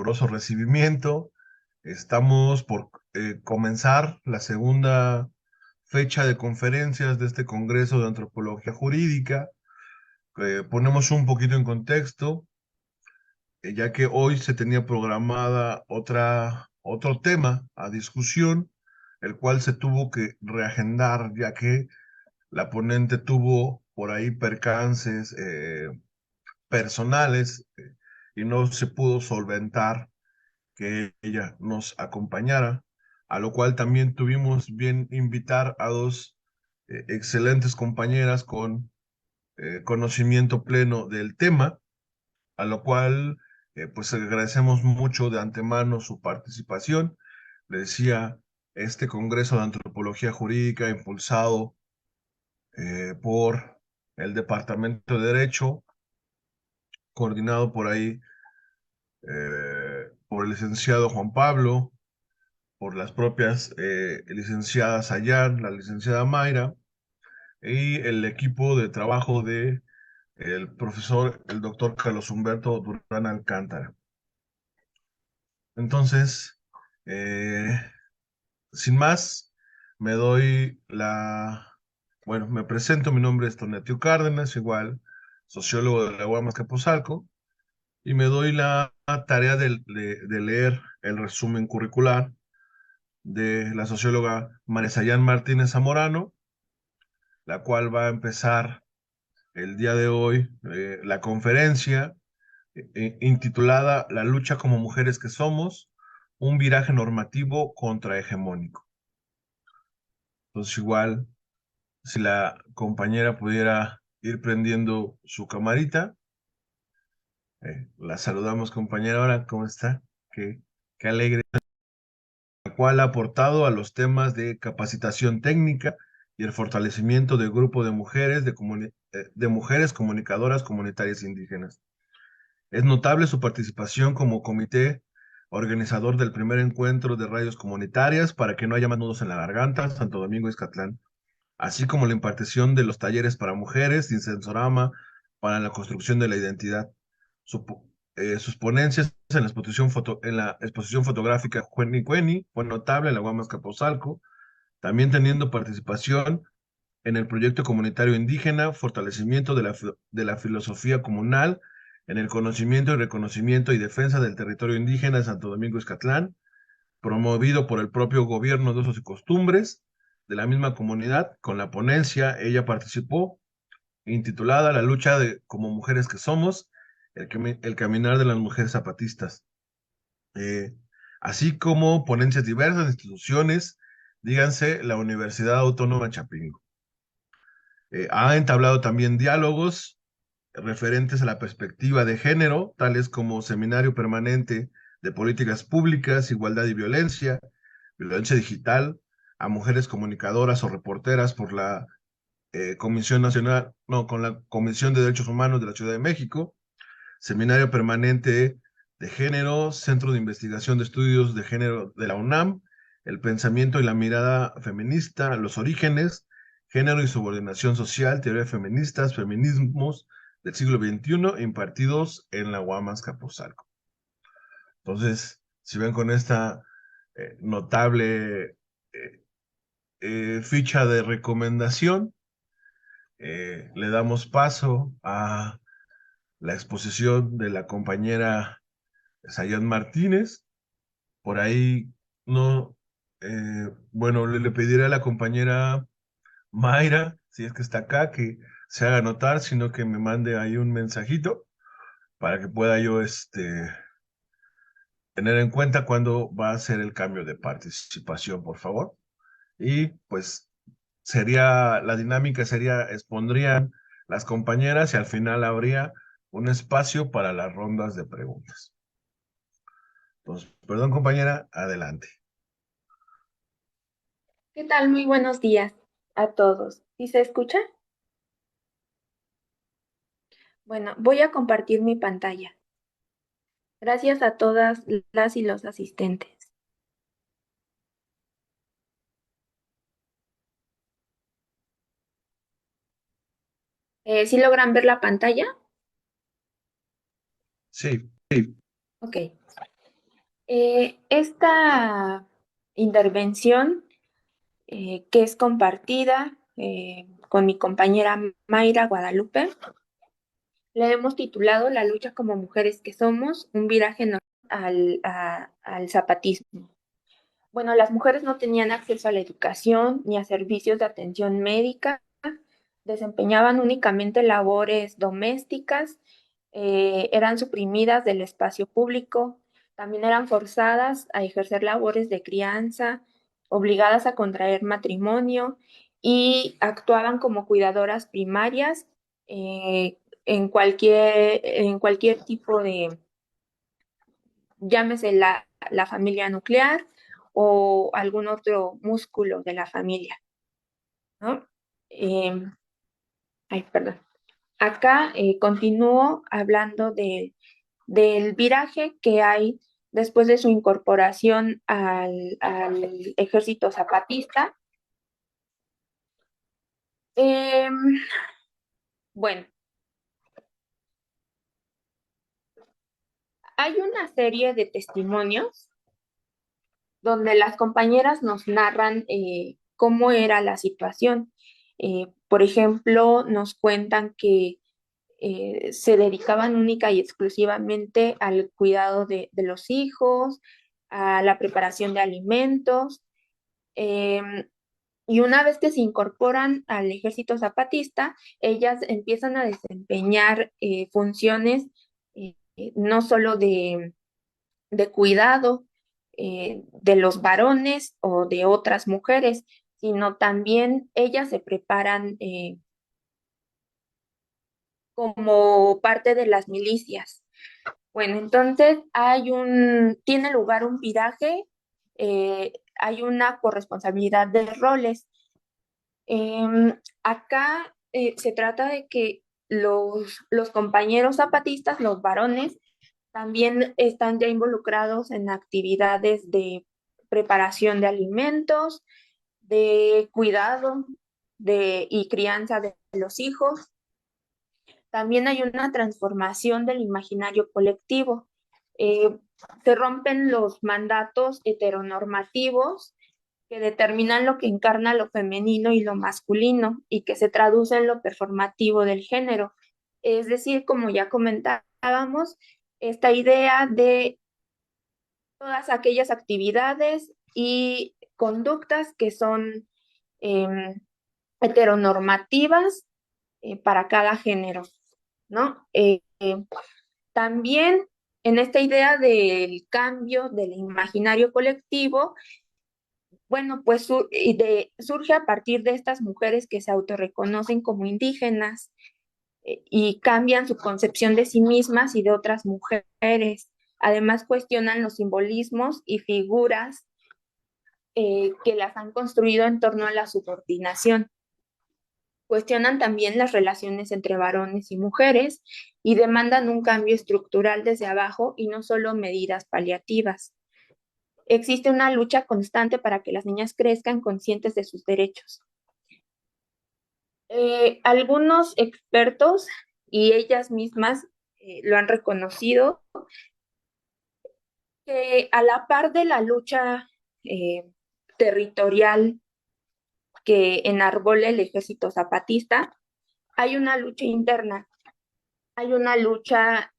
caloroso recibimiento. Estamos por comenzar la segunda fecha de conferencias de este Congreso de Antropología Jurídica. Ponemos un poquito en contexto, ya que hoy se tenía programada otro tema a discusión, el cual se tuvo que reagendar, ya que la ponente tuvo por ahí percances personales y no se pudo solventar que ella nos acompañara, a lo cual también tuvimos bien invitar a dos excelentes compañeras con conocimiento pleno del tema, a lo cual pues agradecemos mucho de antemano su participación. Le decía, este Congreso de Antropología Jurídica impulsado por el Departamento de Derecho, coordinado por ahí por el licenciado Juan Pablo, por las propias licenciadas Ayan, la licenciada Mayra, y el equipo de trabajo de el profesor, el doctor Carlos Humberto Durán Alcántara. Entonces, eh, sin más, me doy bueno, me presento, mi nombre es Tonatiuh Cárdenas, igual sociólogo de la UAM Azcapotzalco, y me doy la tarea de leer el resumen curricular de la socióloga María Sayán Martínez Zamorano, la cual va a empezar el día de hoy la conferencia intitulada La lucha como mujeres que somos, un viraje normativo contrahegemónico. Entonces igual, si la compañera pudiera ir prendiendo su camarita, la saludamos compañera, ahora, ¿cómo está? Qué alegre. La cual ha aportado a los temas de capacitación técnica y el fortalecimiento del grupo de mujeres, de mujeres comunicadoras comunitarias indígenas. Es notable su participación como comité organizador del primer encuentro de radios comunitarias para que no haya más nudos en la garganta, Santo Domingo Izcatlán, así como la impartición de los talleres para mujeres sin censorama para la construcción de la identidad. Su, Sus ponencias en la exposición fotográfica Cueni Cueni fue notable en la Guamas Capozalco, también teniendo participación en el proyecto comunitario indígena, fortalecimiento de la filosofía comunal, en el conocimiento y reconocimiento y defensa del territorio indígena de Santo Domingo Izcatlán, promovido por el propio gobierno de usos y costumbres de la misma comunidad. Con la ponencia ella participó, intitulada La lucha como mujeres que somos, el caminar de las mujeres zapatistas. Eh, Así como ponencias diversas de instituciones, díganse la Universidad Autónoma Chapingo. Ha entablado también diálogos referentes a la perspectiva de género, tales como Seminario Permanente de Políticas Públicas, Igualdad y Violencia, Violencia Digital, a mujeres comunicadoras o reporteras por la Comisión Nacional, no, con la Comisión de Derechos Humanos de la Ciudad de México, Seminario Permanente de Género, Centro de Investigación de Estudios de Género de la UNAM, El Pensamiento y la Mirada Feminista, Los Orígenes, Género y Subordinación Social, Teoría de Feministas, Feminismos del siglo XXI, impartidos en la UAM Azcapotzalco. Entonces, si ven con esta notable ficha de recomendación, le damos paso a la exposición de la compañera Sayán Martínez. Por ahí no, bueno, le pediré a la compañera Mayra, si es que está acá, que se haga notar, sino que me mande ahí un mensajito para que pueda yo tener en cuenta cuándo va a ser el cambio de participación, por favor. Y pues la dinámica sería, expondrían las compañeras y al final habría un espacio para las rondas de preguntas. Entonces, perdón compañera, adelante. ¿Qué tal? Muy buenos días a todos. ¿Sí se escucha? Bueno, voy a compartir mi pantalla. Gracias a todas las y los asistentes. ¿Sí logran ver la pantalla? Sí. Ok. Esta intervención que es compartida con mi compañera Mayra Guadalupe, la hemos titulado La lucha como mujeres que somos, un viraje al zapatismo. Bueno, las mujeres no tenían acceso a la educación ni a servicios de atención médica, desempeñaban únicamente labores domésticas, eran suprimidas del espacio público, también eran forzadas a ejercer labores de crianza, obligadas a contraer matrimonio y actuaban como cuidadoras primarias en cualquier tipo de, llámese la familia nuclear o algún otro músculo de la familia, ¿no? Eh, Ay, perdón. Acá continúo hablando del viraje que hay después de su incorporación al ejército zapatista. Eh, bueno, hay una serie de testimonios donde las compañeras nos narran cómo era la situación. Por ejemplo, nos cuentan que se dedicaban única y exclusivamente al cuidado de los hijos, a la preparación de alimentos. eh, y una vez que se incorporan al ejército zapatista, ellas empiezan a desempeñar funciones no solo de cuidado de los varones o de otras mujeres, sino también ellas se preparan como parte de las milicias. Bueno, entonces tiene lugar un viraje, hay una corresponsabilidad de roles. Acá se trata de que los compañeros zapatistas, los varones, también están ya involucrados en actividades de preparación de alimentos, de cuidado y crianza de los hijos. También hay una transformación del imaginario colectivo. Eh, Se rompen los mandatos heteronormativos que determinan lo que encarna lo femenino y lo masculino y que se traduce en lo performativo del género. Es decir, como ya comentábamos, esta idea de todas aquellas actividades y conductas que son eh, heteronormativas para cada género, ¿no? También en esta idea del cambio del imaginario colectivo, bueno, pues surge a partir de estas mujeres que se autorreconocen como indígenas y cambian su concepción de sí mismas y de otras mujeres. Además, cuestionan los simbolismos y figuras que las han construido en torno a la subordinación. Cuestionan también las relaciones entre varones y mujeres y demandan un cambio estructural desde abajo y no solo medidas paliativas. Existe una lucha constante para que las niñas crezcan conscientes de sus derechos. Algunos expertos y ellas mismas lo han reconocido, que a la par de la lucha territorial que enarbola el ejército zapatista, hay una lucha interna, hay una lucha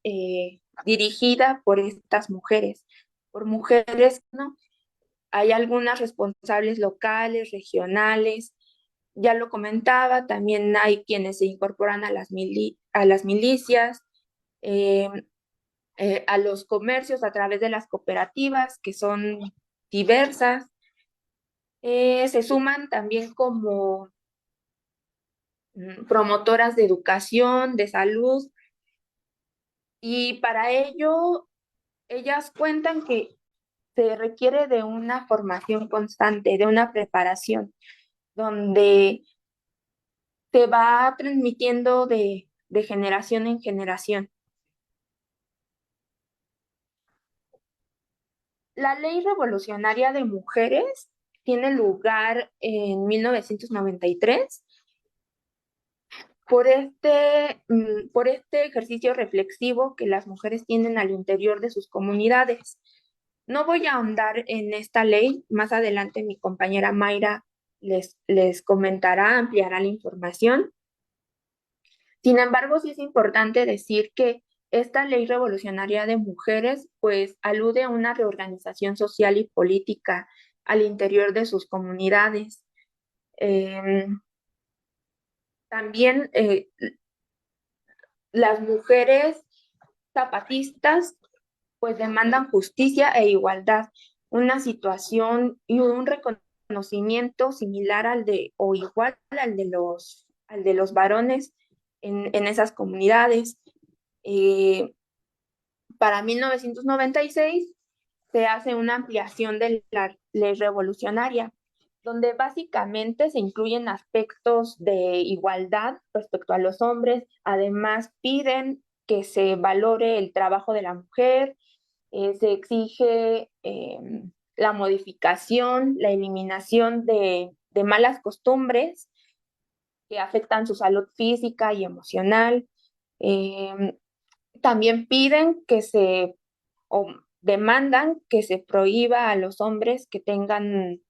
dirigida por estas mujeres, por mujeres, ¿no? Hay algunas responsables locales, regionales, ya lo comentaba, también hay quienes se incorporan a las milicias, eh, a los comercios a través de las cooperativas, que son diversas. Se suman también como promotoras de educación, de salud, y para ello ellas cuentan que se requiere de una formación constante, de una preparación, donde se va transmitiendo de generación en generación. La Ley Revolucionaria de Mujeres tiene lugar en 1993 por este ejercicio reflexivo que las mujeres tienen al interior de sus comunidades. No voy a ahondar en esta ley, más adelante mi compañera Mayra les comentará, ampliará la información. Sin embargo, sí es importante decir que esta ley revolucionaria de mujeres, pues, alude a una reorganización social y política al interior de sus comunidades. Em, También las mujeres zapatistas pues demandan justicia e igualdad, una situación y un reconocimiento similar al de o igual al de los varones en esas comunidades. Eh, para 1996 se hace una ampliación de la ley revolucionaria, donde básicamente se incluyen aspectos de igualdad respecto a los hombres. Además, piden que se valore el trabajo de la mujer, se exige la modificación, la eliminación de malas costumbres que afectan su salud física y emocional. Eh, También piden que o demandan que se prohíba a los hombres que tengan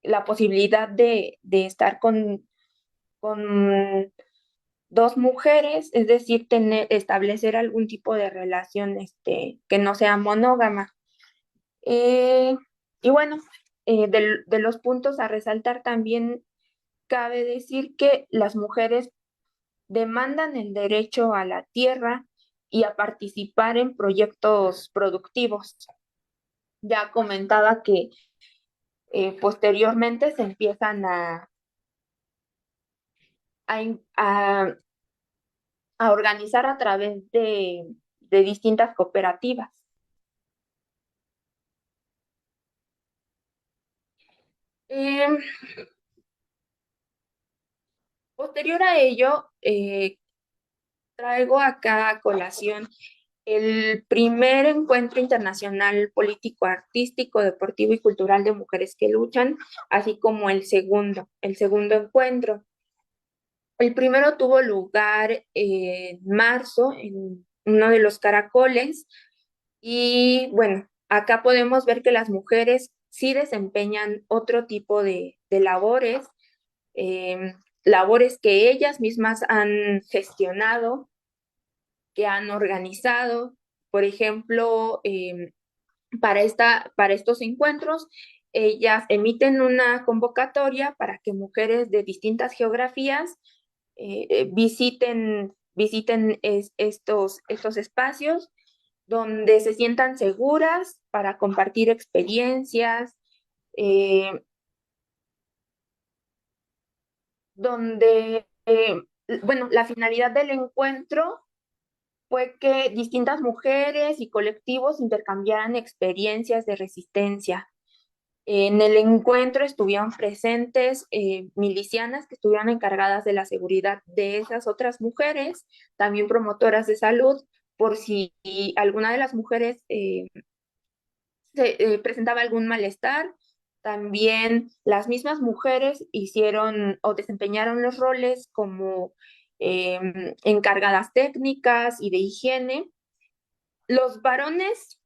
la posibilidad de estar con dos mujeres, es decir, establecer algún tipo de relación que no sea monógama. Eh, y bueno, de los puntos a resaltar también cabe decir que las mujeres demandan el derecho a la tierra y a participar en proyectos productivos. Ya comentaba que posteriormente se empiezan a, a, a organizar a través de distintas cooperativas. Eh, Posterior a ello, traigo acá a colación el primer encuentro internacional político, artístico, deportivo y cultural de mujeres que luchan, así como el segundo encuentro. El primero tuvo lugar en marzo en uno de los caracoles y bueno, acá podemos ver que las mujeres sí desempeñan otro tipo de labores, eh, labores que ellas mismas han gestionado, que han organizado. Por ejemplo, para estos encuentros, ellas emiten una convocatoria para que mujeres de distintas geografías visiten estos espacios donde se sientan seguras para compartir experiencias, eh, donde, bueno, la finalidad del encuentro fue que distintas mujeres y colectivos intercambiaran experiencias de resistencia. En el encuentro estuvieron presentes milicianas que estuvieron encargadas de la seguridad de esas otras mujeres, también promotoras de salud, por si alguna de las mujeres presentaba algún malestar. También las mismas mujeres hicieron o desempeñaron los roles como encargadas técnicas y de higiene. Los varones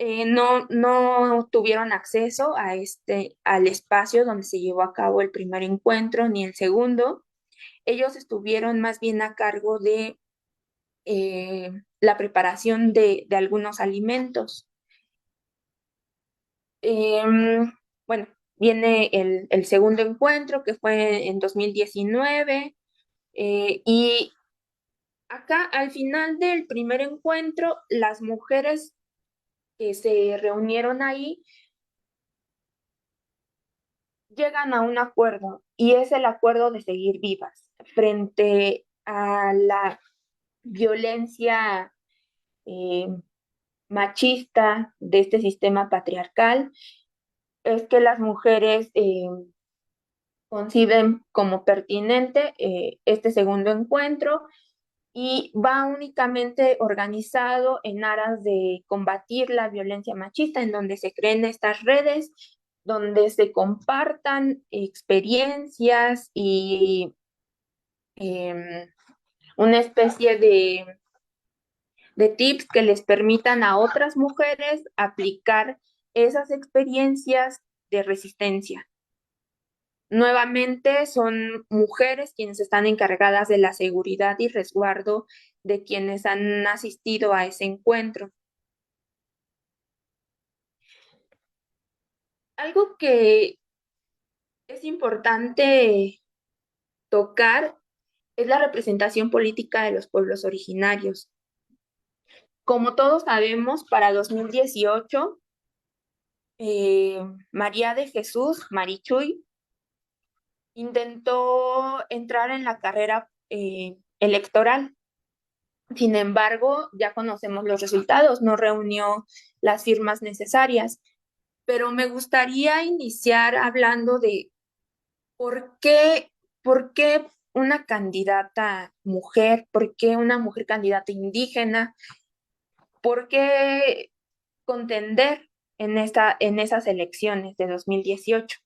no tuvieron acceso al espacio donde se llevó a cabo el primer encuentro ni el segundo. Ellos estuvieron más bien a cargo de la preparación de algunos alimentos. Bueno, viene el segundo encuentro que fue en 2019 y acá al final del primer encuentro, las mujeres que se reunieron ahí llegan a un acuerdo y es el acuerdo de seguir vivas frente a la violencia eh, machista de este sistema patriarcal. Es que las mujeres conciben como pertinente este segundo encuentro y va únicamente organizado en aras de combatir la violencia machista, en donde se creen estas redes, donde se compartan experiencias y una especie de tips que les permitan a otras mujeres aplicar esas experiencias de resistencia. Nuevamente son mujeres quienes están encargadas de la seguridad y resguardo de quienes han asistido a ese encuentro. Algo que es importante tocar es la representación política de los pueblos originarios. Como todos sabemos, para 2018, María de Jesús, Marichuy, intentó entrar en la carrera electoral. Sin embargo, ya conocemos los resultados, no reunió las firmas necesarias. Pero me gustaría iniciar hablando de por qué, por qué una candidata mujer, por qué una mujer candidata indígena, por qué contender en esas elecciones de 2018.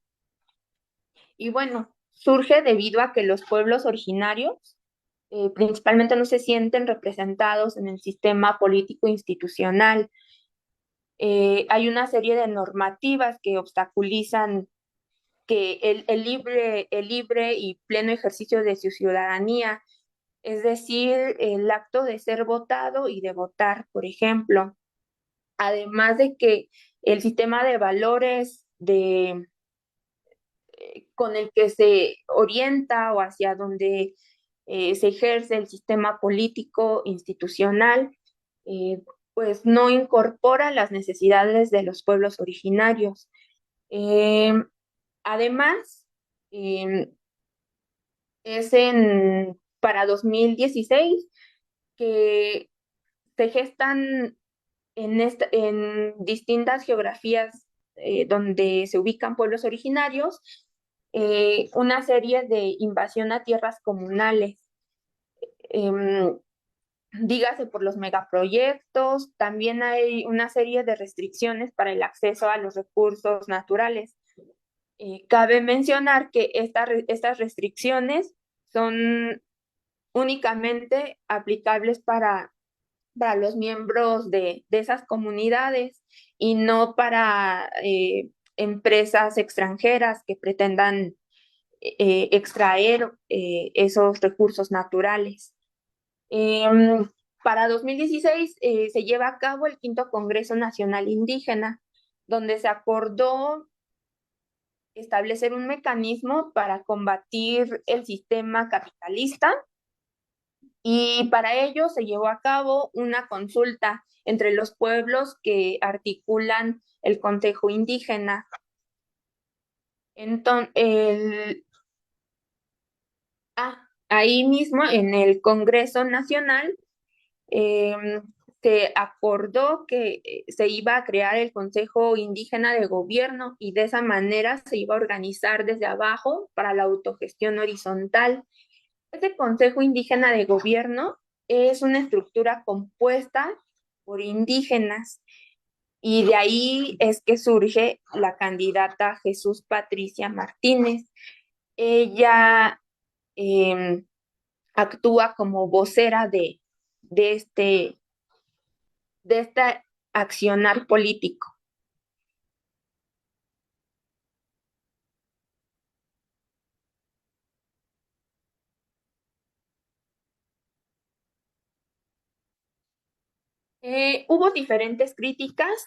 Y bueno, surge debido a que los pueblos originarios principalmente no se sienten representados en el sistema político institucional. Hay una serie de normativas que obstaculizan que el libre y pleno ejercicio de su ciudadanía, es decir, el acto de ser votado y de votar, por ejemplo. Además de que el sistema de valores con el que se orienta o hacia donde se ejerce el sistema político institucional, eh, pues no incorpora las necesidades de los pueblos originarios. Eh, Además, es para 2016 que se gestan en distintas geografías donde se ubican pueblos originarios, una serie de invasión a tierras comunales. Eh, Dígase por los megaproyectos, también hay una serie de restricciones para el acceso a los recursos naturales. Cabe mencionar que estas restricciones son únicamente aplicables para los miembros de esas comunidades y no para empresas extranjeras que pretendan extraer esos recursos naturales. Para 2016 se lleva a cabo el quinto Congreso Nacional Indígena, donde se acordó establecer un mecanismo para combatir el sistema capitalista y para ello se llevó a cabo una consulta entre los pueblos que articulan el Consejo Indígena. Entonces, ahí mismo en el Congreso Nacional eh, se acordó que se iba a crear el Consejo Indígena de Gobierno y de esa manera se iba a organizar desde abajo para la autogestión horizontal. Este Consejo Indígena de Gobierno es una estructura compuesta por indígenas y de ahí es que surge la candidata Jesús Patricia Martínez. Ella eh, actúa como vocera de este, de este accionar político. Hubo diferentes críticas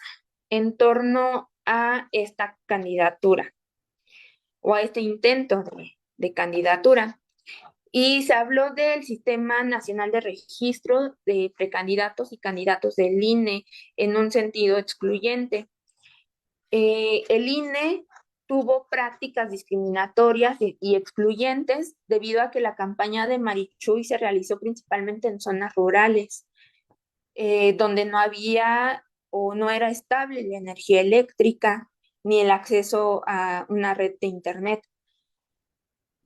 en torno a esta candidatura o a este intento de candidatura. Y se habló del Sistema Nacional de Registro de Precandidatos y Candidatos del INE en un sentido excluyente. El INE tuvo prácticas discriminatorias y excluyentes debido a que la campaña de Marichuy se realizó principalmente en zonas rurales, donde no había o no era estable la energía eléctrica ni el acceso a una red de Internet,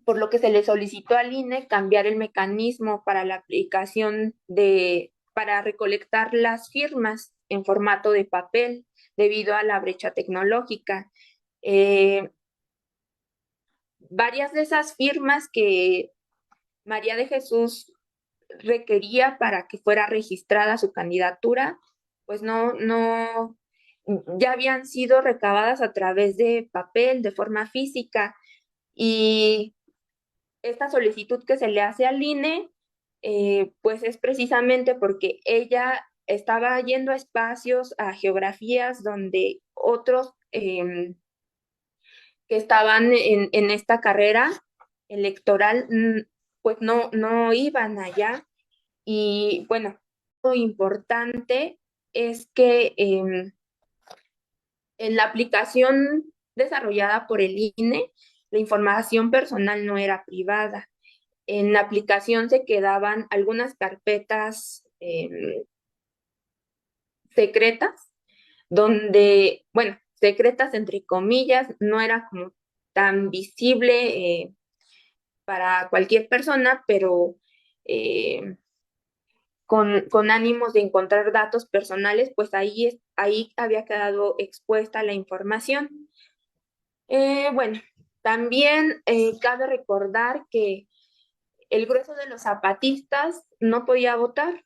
por lo que se le solicitó al INE cambiar el mecanismo para la aplicación para recolectar las firmas en formato de papel debido a la brecha tecnológica. Eh, Varias de esas firmas que María de Jesús requería para que fuera registrada su candidatura, pues no, ya habían sido recabadas a través de papel, de forma física, y esta solicitud que se le hace al INE, pues es precisamente porque ella estaba yendo a espacios, a geografías donde otros que estaban en esta carrera electoral, pues no iban allá. Y bueno, lo importante es que en la aplicación desarrollada por el INE, la información personal no era privada. En la aplicación se quedaban algunas carpetas secretas, donde, bueno, secretas entre comillas, no era como tan visible para cualquier persona, pero eh, con ánimos de encontrar datos personales, pues ahí había quedado expuesta la información. Bueno, también cabe recordar que el grueso de los zapatistas no podía votar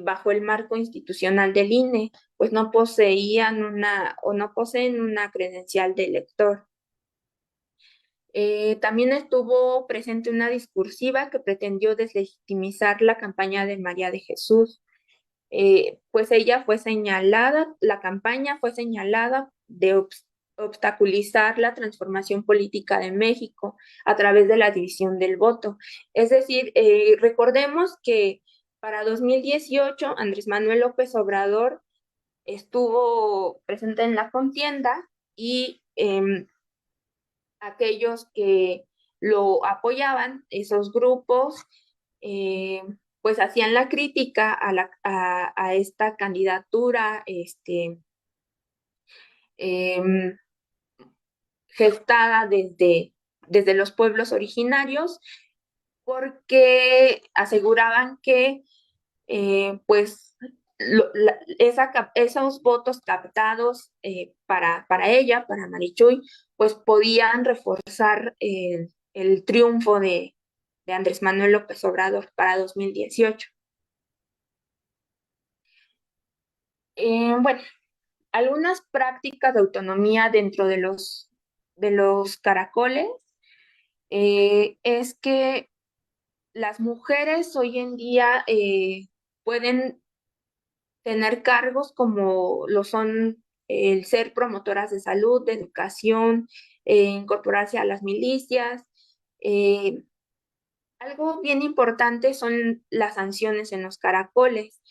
bajo el marco institucional del INE, pues no poseían o no poseen una credencial de elector. También estuvo presente una discursiva que pretendió deslegitimizar la campaña de María de Jesús. Pues ella fue señalada, la campaña fue señalada de obstaculizar la transformación política de México a través de la división del voto. Es decir, recordemos que para 2018 Andrés Manuel López Obrador estuvo presente en la contienda y aquellos que lo apoyaban, esos grupos, eh, pues hacían la crítica a esta candidatura eh, gestada desde los pueblos originarios, porque aseguraban que pues esos votos captados para ella, para Marichuy, pues podían reforzar el triunfo de Andrés Manuel López Obrador para 2018. Bueno, algunas prácticas de autonomía dentro de los caracoles es que las mujeres hoy en día pueden tener cargos como lo son el ser promotoras de salud, de educación, incorporarse a las milicias. Eh, Algo bien importante son las sanciones en los caracoles.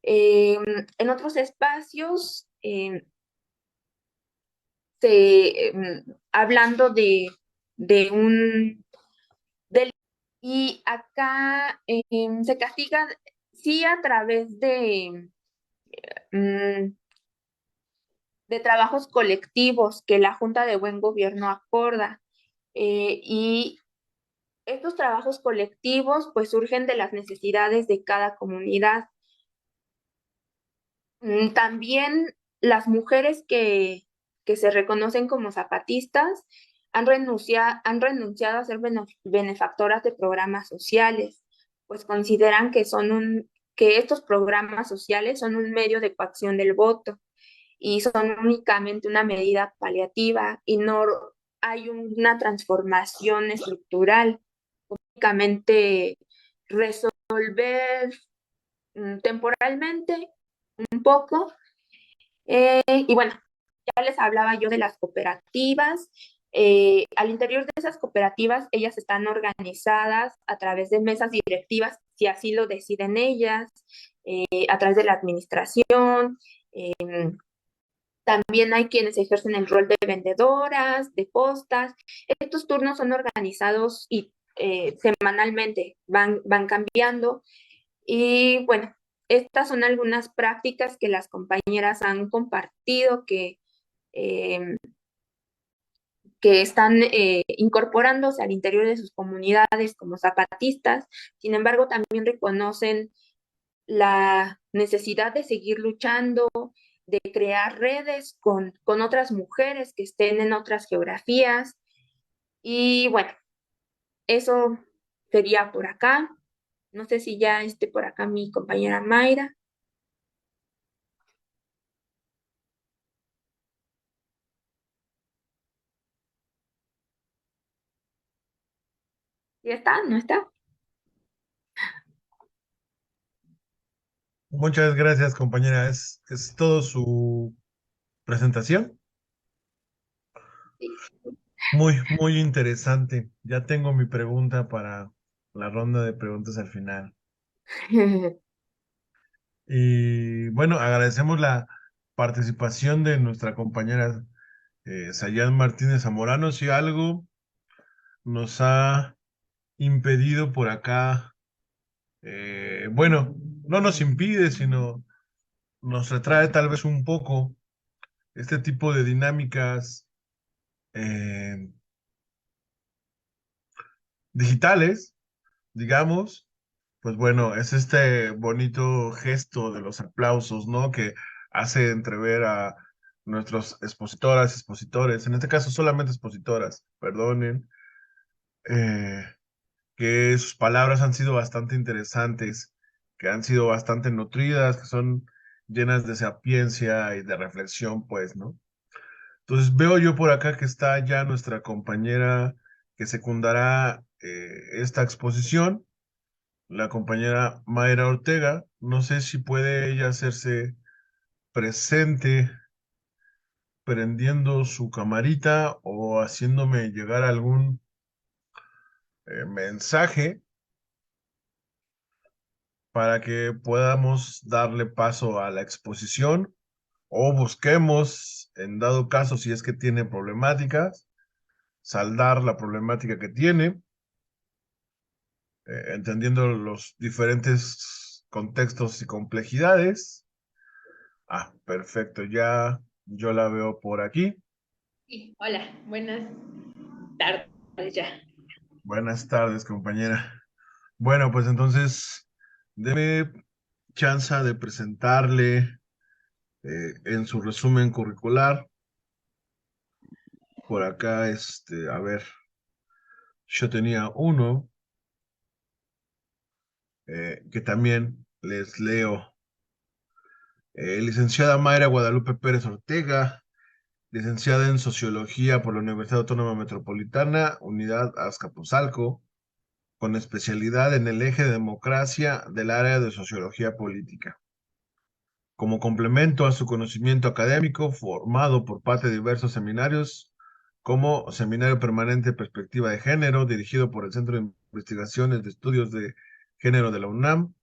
En otros espacios, hablando de un delito, y acá se castiga sí a través mm, de trabajos colectivos que la Junta de Buen Gobierno acorda. Y estos trabajos colectivos pues surgen de las necesidades de cada comunidad. También las mujeres que se reconocen como zapatistas han renunciado a ser benefactoras de programas sociales, pues consideran que estos programas sociales son un medio de coacción del voto y son únicamente una medida paliativa y no hay una transformación estructural, únicamente resolver temporalmente un poco. Y bueno, ya les hablaba yo de las cooperativas. Al interior de esas cooperativas, ellas están organizadas a través de mesas directivas, si así lo deciden ellas, a través de la administración. También hay quienes ejercen el rol de vendedoras, de postas. Estos turnos son organizados y semanalmente van cambiando. Y bueno, estas son algunas prácticas que las compañeras han compartido eh, que están incorporándose al interior de sus comunidades como zapatistas. Sin embargo, también reconocen la necesidad de seguir luchando, de crear redes con otras mujeres que estén en otras geografías. Y bueno, eso sería por acá. No sé si ya esté por acá mi compañera Mayra. ¿Ya está? ¿No está? Muchas gracias, compañera. Es todo su presentación. Sí. Muy interesante. Ya tengo mi pregunta para la ronda de preguntas al final. Y bueno, agradecemos la participación de nuestra compañera Sayan Martínez Zamorano. Si algo nos ha impedido por acá, bueno, no nos impide, sino nos retrae tal vez un poco este tipo de dinámicas eh, digitales, digamos, pues bueno, es este bonito gesto de los aplausos, ¿no? Que hace entrever a nuestros expositoras, expositores, en este caso solamente expositoras, perdonen, eh, que sus palabras han sido bastante interesantes, que han sido bastante nutridas, que son llenas de sapiencia y de reflexión, pues, ¿no? Entonces veo yo por acá que está ya nuestra compañera que secundará esta exposición, la compañera Mayra Ortega. No sé si puede ella hacerse presente prendiendo su camarita o haciéndome llegar algún mensaje para que podamos darle paso a la exposición o busquemos, en dado caso, si es que tiene problemáticas, saldar la problemática que tiene, entendiendo los diferentes contextos y complejidades. Ah, perfecto, ya yo la veo por aquí. Sí, hola, buenas tardes ya. Buenas tardes, compañera. Bueno, pues entonces, deme chance de presentarle en su resumen curricular. Por acá, a ver, yo tenía uno que también les leo. Licenciada Mayra Guadalupe Pérez Ortega, licenciada en Sociología por la Universidad Autónoma Metropolitana, Unidad Azcapotzalco, con especialidad en el eje de democracia del área de Sociología Política. Como complemento a su conocimiento académico, formado por parte de diversos seminarios, como Seminario Permanente de Perspectiva de Género, dirigido por el Centro de Investigaciones de Estudios de Género de la UNAM,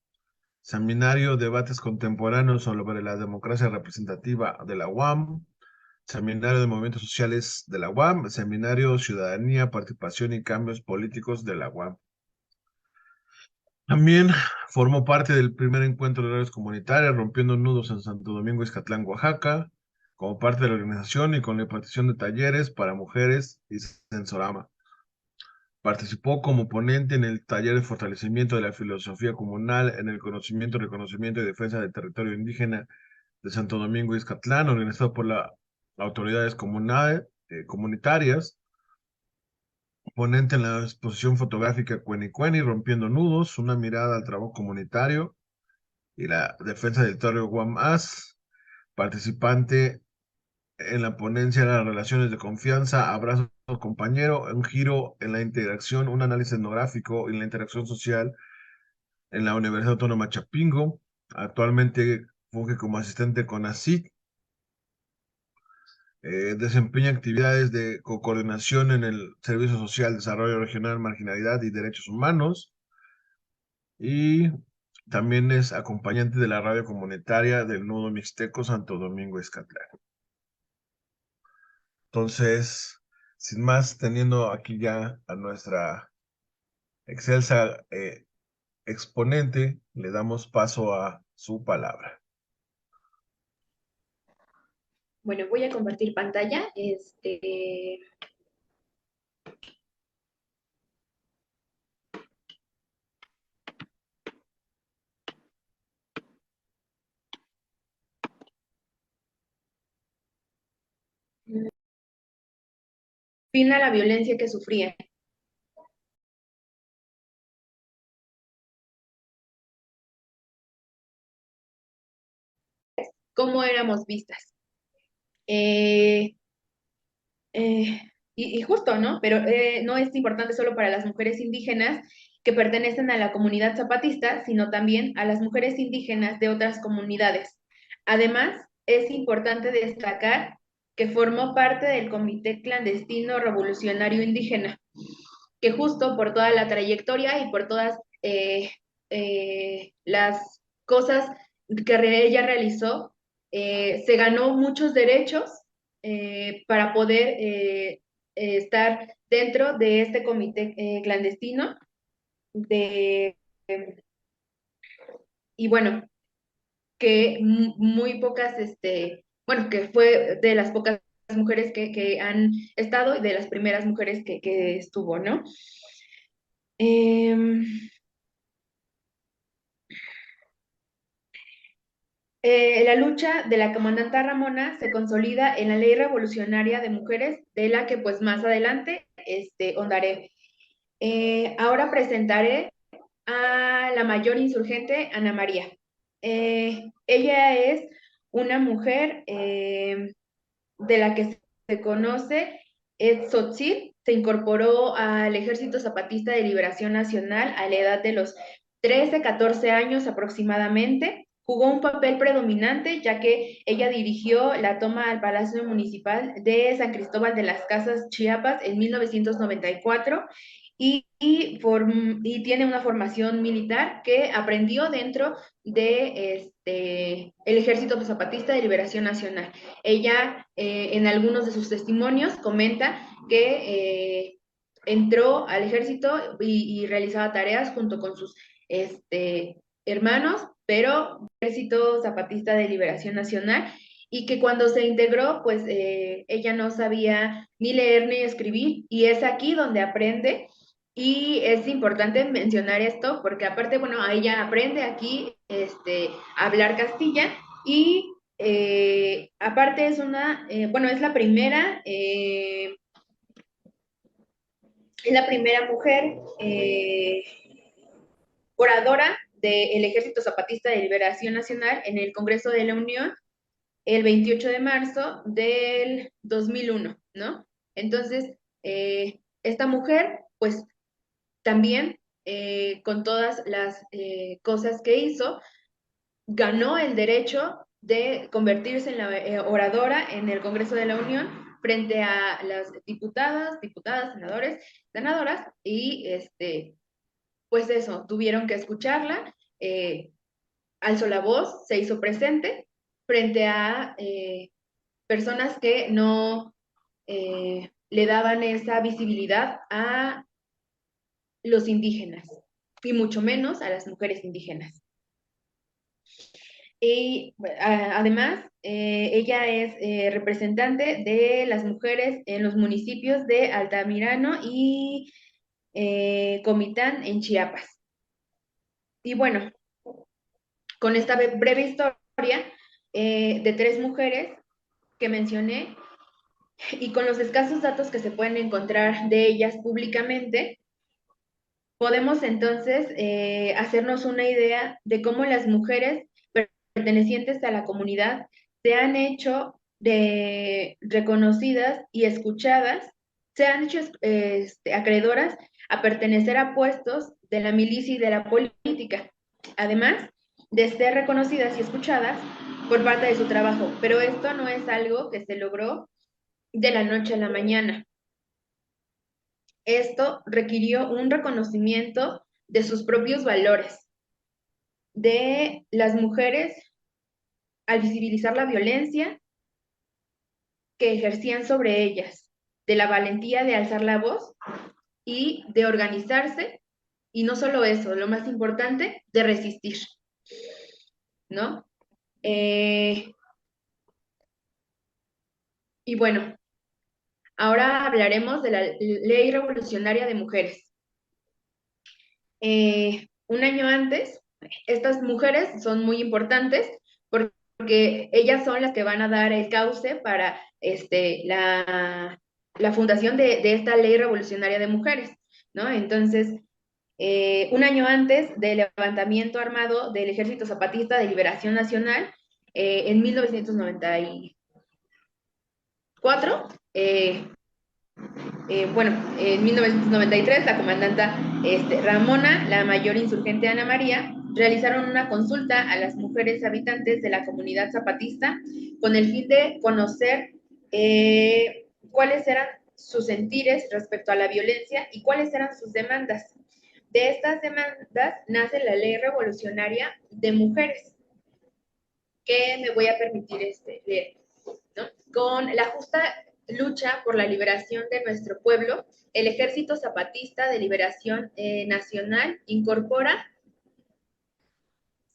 Seminario Debates Contemporáneos sobre la Democracia Representativa de la UAM, Seminario de Movimientos Sociales de la UAM, Seminario Ciudadanía, Participación y Cambios Políticos de la UAM. También formó parte del primer encuentro de redes comunitarias, rompiendo nudos en Santo Domingo, Izcatlán, Oaxaca, como parte de la organización y con la impartición de talleres para mujeres y Sensorama. Participó como ponente en el taller de fortalecimiento de la filosofía comunal en el conocimiento, reconocimiento y defensa del territorio indígena de Santo Domingo, Izcatlán, organizado por las autoridades comunitarias. Ponente en la exposición fotográfica Cueni Cueni, Rompiendo Nudos, una mirada al trabajo comunitario y la defensa del territorio Guam-As, participante en la ponencia de las relaciones de confianza, abrazo compañero, un giro en la interacción, un análisis etnográfico y la interacción social en la Universidad Autónoma Chapingo. Actualmente funge como asistente con ACID. Desempeña actividades de coordinación en el Servicio Social, Desarrollo Regional, Marginalidad y Derechos Humanos. Y también es acompañante de la radio comunitaria del Nudo Mixteco Santo Domingo Escatlán. Entonces, sin más, teniendo aquí ya a nuestra excelsa exponente, le damos paso a su palabra. Bueno, voy a compartir pantalla. Fin a la violencia que sufría. cómo éramos vistas. Eh, y justo, ¿no? Pero no es importante solo para las mujeres indígenas que pertenecen a la comunidad zapatista, sino también a las mujeres indígenas de otras comunidades. Además, es importante destacar que formó parte del Comité Clandestino Revolucionario Indígena, que justo por toda la trayectoria y por todas las cosas que ella realizó, se ganó muchos derechos para poder estar dentro de este comité clandestino de, y bueno, que muy pocas, bueno, que fue de las pocas mujeres que han estado y de las primeras mujeres que estuvo, ¿no? Eh, la lucha de la comandanta Ramona se consolida en la Ley Revolucionaria de Mujeres, de la que pues más adelante ahondaré. Ahora presentaré a la mayor insurgente, Ana María. Ella es una mujer de la que se conoce, es Tzotzil, se incorporó al Ejército Zapatista de Liberación Nacional a la edad de los 13, 14 años aproximadamente. Jugó un papel predominante ya que ella dirigió la toma al Palacio Municipal de San Cristóbal de las Casas, Chiapas, en 1994 y tiene una formación militar que aprendió dentro de el Ejército Zapatista de Liberación Nacional. Ella, en algunos de sus testimonios, comenta que entró al ejército y realizaba tareas junto con sus hermanos, pero Ejército Zapatista de Liberación Nacional, y que cuando se integró, pues ella no sabía ni leer ni escribir, y es aquí donde aprende. Y es importante mencionar esto porque aparte, bueno, ella aprende aquí a hablar castilla y aparte bueno, es la primera mujer oradora del Ejército Zapatista de Liberación Nacional en el Congreso de la Unión el 28 de marzo del 2001, ¿no? Entonces, esta mujer, pues también, con todas las cosas que hizo, ganó el derecho de convertirse en la oradora en el Congreso de la Unión frente a las diputadas, senadores, senadoras, y pues eso, tuvieron que escucharla, alzó la voz, se hizo presente frente a personas que no le daban esa visibilidad a los indígenas, y mucho menos a las mujeres indígenas. Y además, ella es representante de las mujeres en los municipios de Altamirano y Comitán en Chiapas. Y bueno, con esta breve historia de 3 mujeres que mencioné y con los escasos datos que se pueden encontrar de ellas públicamente, podemos entonces hacernos una idea de cómo las mujeres pertenecientes a la comunidad se han hecho reconocidas y escuchadas, se han hecho acreedoras a pertenecer a puestos de la milicia y de la política, además de ser reconocidas y escuchadas por parte de su trabajo. Pero esto no es algo que se logró de la noche a la mañana. Esto requirió un reconocimiento de sus propios valores, de las mujeres al visibilizar la violencia que ejercían sobre ellas, de la valentía de alzar la voz y de organizarse, y no solo eso, lo más importante, de resistir, ¿no? Y bueno, ahora hablaremos de la Ley Revolucionaria de Mujeres. Un año antes, estas mujeres son muy importantes porque ellas son las que van a dar el cauce para la fundación de esta Ley Revolucionaria de Mujeres, ¿no? Entonces, un año antes del levantamiento armado del Ejército Zapatista de Liberación Nacional, en 1994, bueno, en 1993 la comandanta Ramona, la mayor insurgente Ana María, realizaron una consulta a las mujeres habitantes de la comunidad zapatista con el fin de conocer cuáles eran sus sentires respecto a la violencia y cuáles eran sus demandas. De estas demandas nace la Ley Revolucionaria de Mujeres, que me voy a permitir leer, ¿no? Con la justa lucha por la liberación de nuestro pueblo, el Ejército Zapatista de Liberación Nacional incorpora,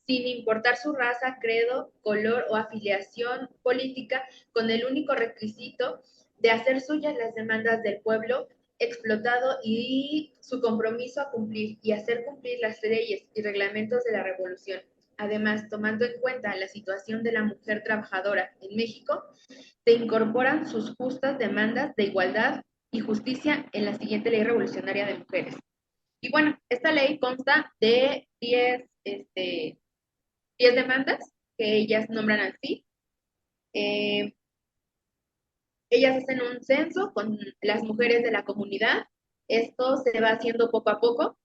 sin importar su raza, credo, color o afiliación política, con el único requisito de hacer suyas las demandas del pueblo explotado y su compromiso a cumplir y hacer cumplir las leyes y reglamentos de la revolución. Además, tomando en cuenta la situación de la mujer trabajadora en México, se incorporan sus justas demandas de igualdad y justicia en la siguiente Ley Revolucionaria de Mujeres. Y bueno, esta ley consta de 10 demandas que ellas nombran así. Ellas hacen un censo con las mujeres de la comunidad. Esto se va haciendo poco a poco.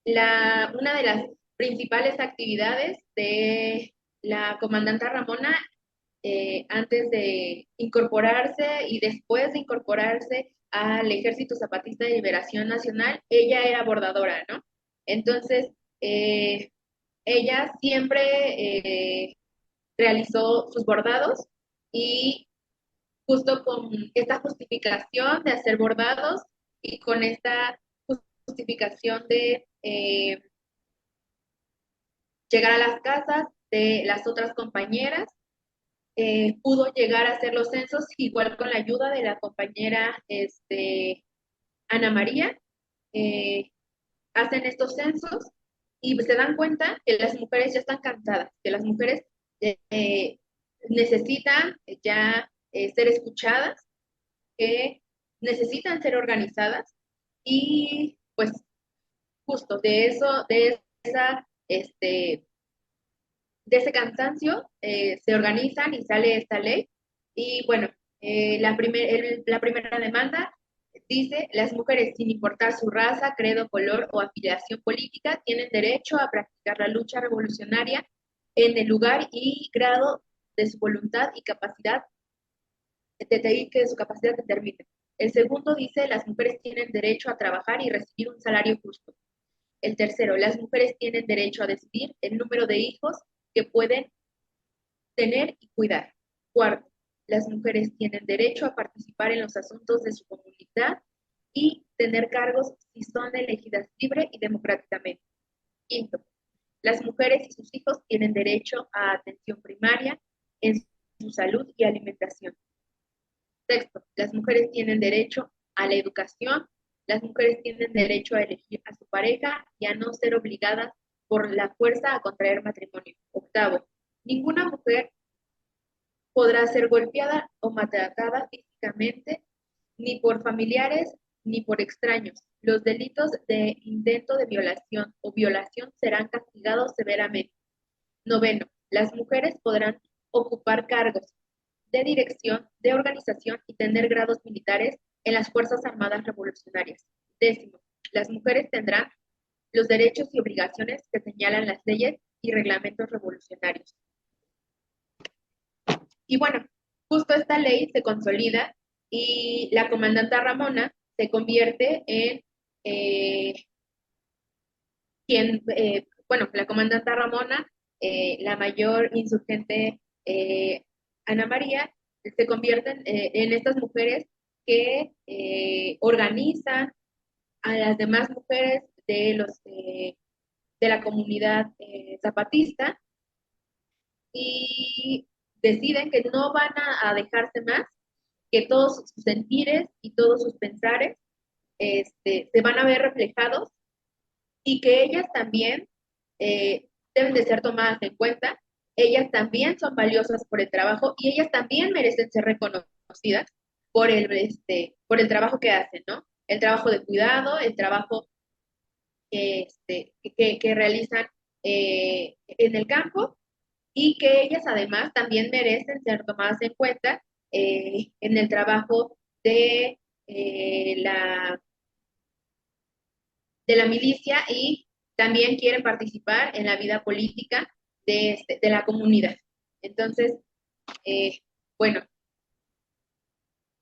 Una de las principales actividades de la comandante Ramona, antes de incorporarse y después de incorporarse al Ejército Zapatista de Liberación Nacional, ella era bordadora, ¿no? Entonces, ella siempre realizó sus bordados y justo con esta justificación de hacer bordados y con esta justificación de llegar a las casas de las otras compañeras, pudo llegar a hacer los censos igual con la ayuda de la compañera Ana María. eh, Hacen estos censos y se dan cuenta que las mujeres ya están cansadas, que las mujeres necesitan ya ser escuchadas, que necesitan ser organizadas y pues justo de eso, de ese cansancio se organizan y sale esta ley. Y bueno, la primera demanda dice, las mujeres, sin importar su raza, credo, color o afiliación política, tienen derecho a practicar la lucha revolucionaria en el lugar y grado de su voluntad y capacidad, que su capacidad determine. El segundo dice, las mujeres tienen derecho a trabajar y recibir un salario justo. El tercero, las mujeres tienen derecho a decidir el número de hijos que pueden tener y cuidar. Cuarto, las mujeres tienen derecho a participar en los asuntos de su comunidad y tener cargos si son elegidas libre y democráticamente. Quinto, las mujeres y sus hijos tienen derecho a atención primaria en su salud y alimentación. Sexto, las mujeres tienen derecho a la educación, las mujeres tienen derecho a elegir a su pareja y a no ser obligadas por la fuerza a contraer matrimonio. Octavo, ninguna mujer podrá ser golpeada o maltratada físicamente ni por familiares ni por extraños. Los delitos de intento de violación o violación serán castigados severamente. Noveno, las mujeres podrán ocupar cargos de dirección, de organización y tener grados militares en las Fuerzas Armadas Revolucionarias. Décimo, las mujeres tendrán los derechos y obligaciones que señalan las leyes y reglamentos revolucionarios. Y bueno, justo esta ley se consolida y la comandante Ramona se convierte en la comandante Ramona, la mayor insurgente Ana María, se convierten en estas mujeres que organizan a las demás mujeres de la comunidad zapatista y deciden que no van a dejarse más, que todos sus sentires y todos sus pensares se van a ver reflejados y que ellas también deben de ser tomadas en cuenta, ellas también son valiosas por el trabajo y ellas también merecen ser reconocidas por el trabajo que hacen, ¿no? El trabajo de cuidado, el trabajo que realizan en el campo y que ellas además también merecen ser tomadas en cuenta en el trabajo eh, la, de la milicia y también quieren participar en la vida política de la comunidad. Entonces, bueno,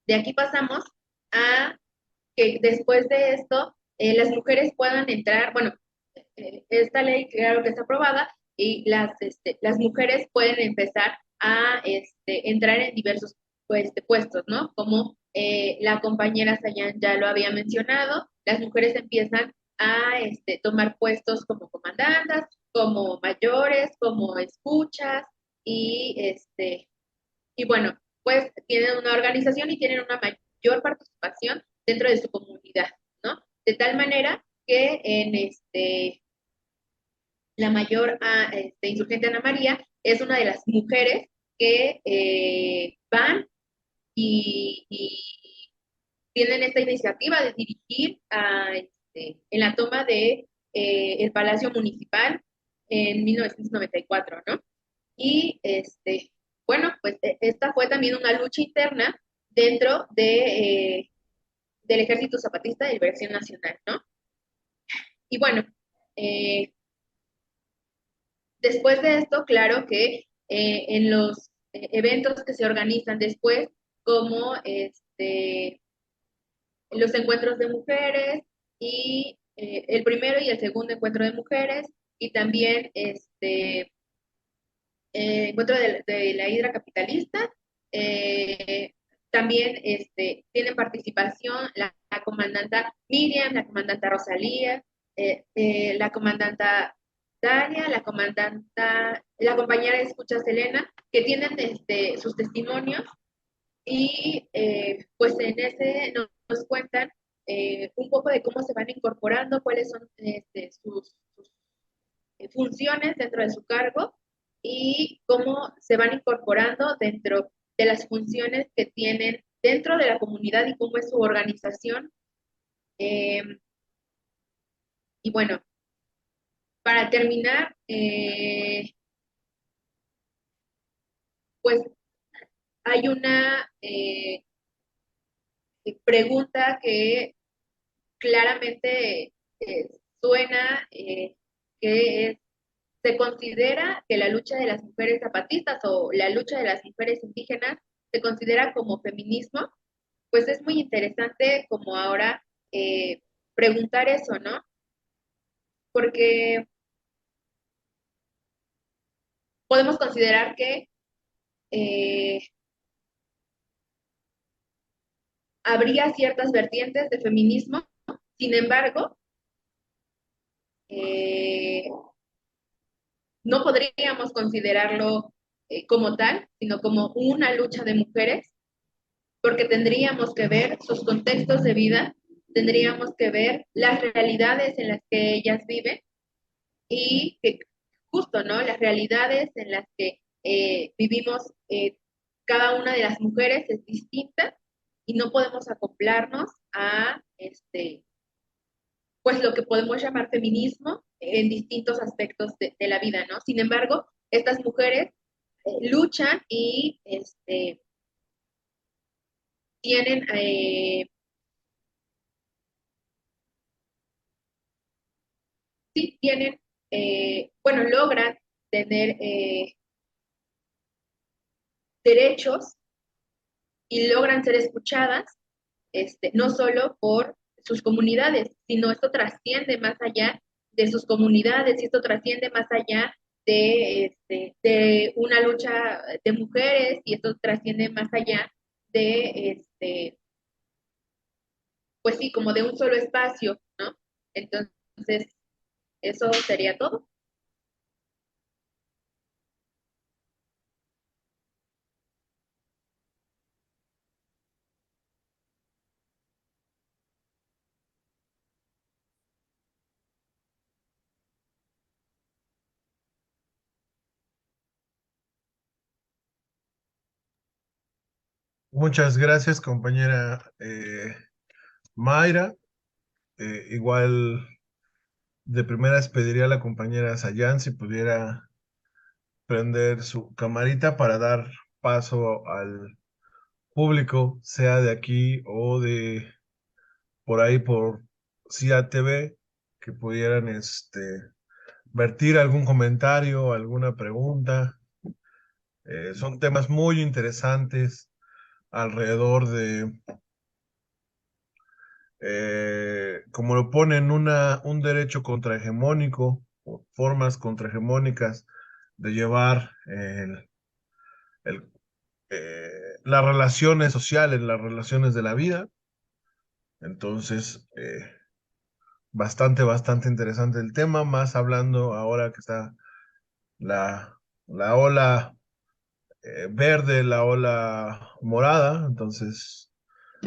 de aquí pasamos a que después de esto las mujeres puedan entrar, bueno, esta ley claro que está aprobada y las mujeres pueden empezar a entrar en diversos puestos, ¿no? Como la compañera Sayan ya lo había mencionado, las mujeres empiezan a tomar puestos como comandantas, como mayores, como escuchas y bueno, pues tienen una organización y tienen una mayor participación dentro de su comunidad, ¿no? De tal manera que en la mayor insurgente Ana María es una de las mujeres que van y tienen esta iniciativa de dirigir en la toma de el Palacio Municipal en 1994, ¿no? Y bueno, pues esta fue también una lucha interna dentro del Ejército Zapatista de Liberación Nacional, ¿no? Y bueno, eh, después de esto, claro que en los eventos que se organizan después, como los encuentros de mujeres y el primero y el segundo encuentro de mujeres y también encuentro de la hidra capitalista. Eh, también tienen participación la comandanta Miriam, la comandanta Rosalía, la comandanta Daria, la compañera de escucha Selena, que tienen sus testimonios y pues en ese nos cuentan un poco de cómo se van incorporando, cuáles son sus funciones dentro de su cargo y cómo se van incorporando dentro de las funciones que tienen dentro de la comunidad y cómo es su organización. Eh, y bueno, para terminar, pues hay una pregunta que claramente suena que es, se considera que la lucha de las mujeres zapatistas o la lucha de las mujeres indígenas se considera como feminismo, pues es muy interesante como ahora preguntar eso, ¿no? Porque podemos considerar que eh, habría ciertas vertientes de feminismo, sin embargo, eh, no podríamos considerarlo como tal, sino como una lucha de mujeres, porque tendríamos que ver sus contextos de vida, tendríamos que ver las realidades en las que ellas viven y que justo, ¿no? Las realidades en las que vivimos cada una de las mujeres es distinta y no podemos acoplarnos a pues lo que podemos llamar feminismo en distintos aspectos de la vida, ¿no? Sin embargo, estas mujeres luchan y tienen, sí, tienen, bueno, logran tener derechos y logran ser escuchadas, no solo por sus comunidades, sino esto trasciende más allá de sus comunidades y esto trasciende más allá de una lucha de mujeres y esto trasciende más allá pues sí, como de un solo espacio, ¿no? Entonces, eso sería todo. Muchas gracias, compañera Mayra. Igual De primeras pediría a la compañera Sayan si pudiera prender su camarita para dar paso al público, sea de aquí o de por ahí por CIA TV, que pudieran vertir algún comentario, alguna pregunta. Son temas muy interesantes alrededor de, como lo ponen, un derecho contrahegemónico, o formas contrahegemónicas de llevar el, las relaciones sociales, las relaciones de la vida. Entonces, bastante interesante el tema, más hablando ahora que está la, la ola verde, la ola morada, entonces,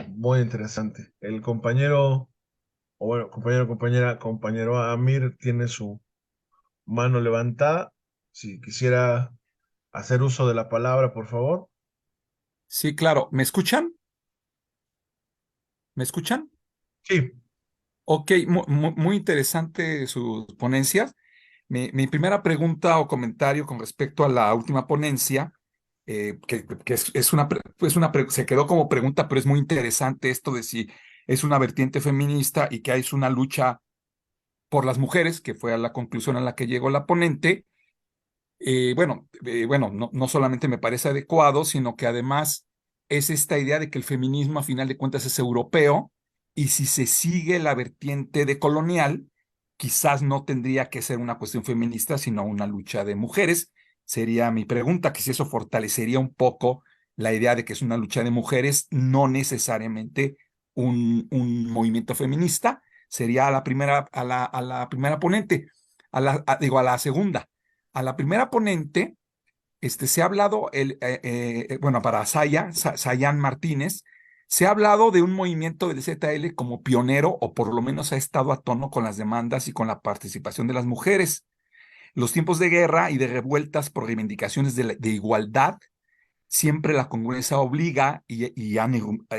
muy interesante. El compañero, o bueno, compañero Amir tiene su mano levantada. Si quisiera hacer uso de la palabra, por favor. Sí, claro. ¿Me escuchan? ¿Me escuchan? Sí, Ok, muy interesante sus ponencias. Mi primera pregunta o comentario con respecto a la última ponencia, que es una, se quedó como pregunta, pero es muy interesante esto de si es una vertiente feminista y que hay una lucha por las mujeres, que fue a la conclusión a la que llegó la ponente. Bueno, no solamente me parece adecuado, sino que además es esta idea de que el feminismo a final de cuentas es europeo y si se sigue la vertiente de colonial, quizás no tendría que ser una cuestión feminista, sino una lucha de mujeres. Sería mi pregunta, que si eso fortalecería un poco la idea de que es una lucha de mujeres, no necesariamente un movimiento feminista. Sería a la primera ponente, digo, a la segunda. A la primera ponente, se ha hablado, bueno, para Sayan Martínez, se ha hablado de un movimiento del ZL como pionero, o por lo menos ha estado a tono con las demandas y con la participación de las mujeres. Los tiempos de guerra y de revueltas por reivindicaciones de igualdad, siempre la congruencia obliga y ha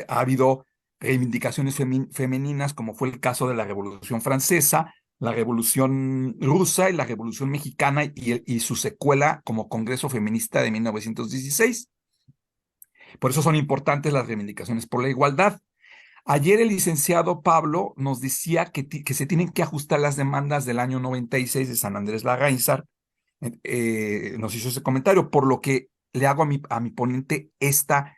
habido reivindicaciones femeninas, como fue el caso de la Revolución Francesa, la Revolución Rusa y la Revolución Mexicana y su secuela como Congreso Feminista de 1916. Por eso son importantes las reivindicaciones por la igualdad. Ayer el licenciado Pablo nos decía que se tienen que ajustar las demandas del año 96 de San Andrés Larraízar. Nos hizo ese comentario, por lo que le hago a mi ponente esta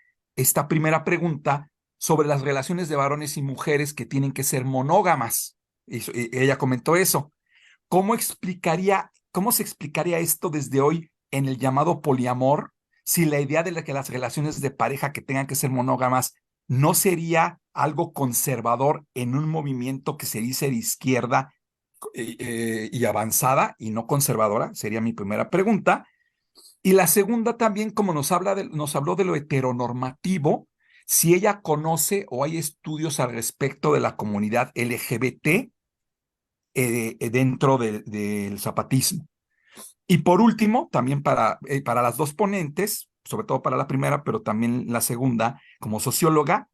primera pregunta sobre las relaciones de varones y mujeres que tienen que ser monógamas. Ella comentó eso. Cómo se explicaría esto desde hoy en el llamado poliamor, si la idea de que las relaciones de pareja que tengan que ser monógamas no sería algo conservador en un movimiento que se dice de izquierda y avanzada y no conservadora? Sería mi primera pregunta. Y la segunda también, como nos habló de lo heteronormativo, si ella conoce o hay estudios al respecto de la comunidad LGBT dentro del zapatismo. Y por último, también para las dos ponentes, sobre todo para la primera, pero también la segunda, como socióloga,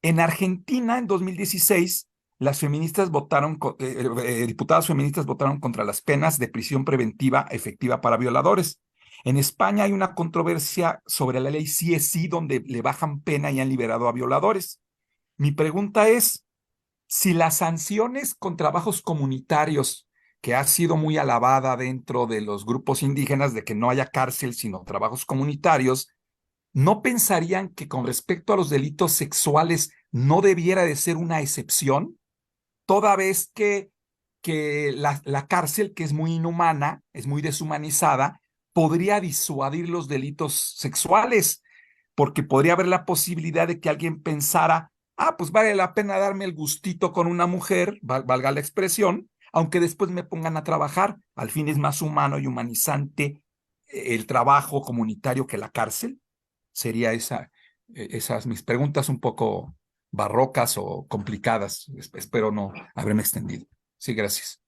en Argentina, en 2016, las feministas diputadas feministas votaron contra las penas de prisión preventiva efectiva para violadores. En España hay una controversia sobre la ley sí es sí, donde le bajan pena y han liberado a violadores. Mi pregunta es, si las sanciones con trabajos comunitarios, que ha sido muy alabada dentro de los grupos indígenas, de que no haya cárcel, sino trabajos comunitarios, ¿no pensarían que con respecto a los delitos sexuales no debiera de ser una excepción? Toda vez que la cárcel, que es muy inhumana, es muy deshumanizada, podría disuadir los delitos sexuales, porque podría haber la posibilidad de que alguien pensara, pues vale la pena darme el gustito con una mujer, valga la expresión, aunque después me pongan a trabajar. Al fin es más humano y humanizante el trabajo comunitario que la cárcel. Sería esas mis preguntas un poco barrocas o complicadas. Espero no haberme extendido. Sí, gracias.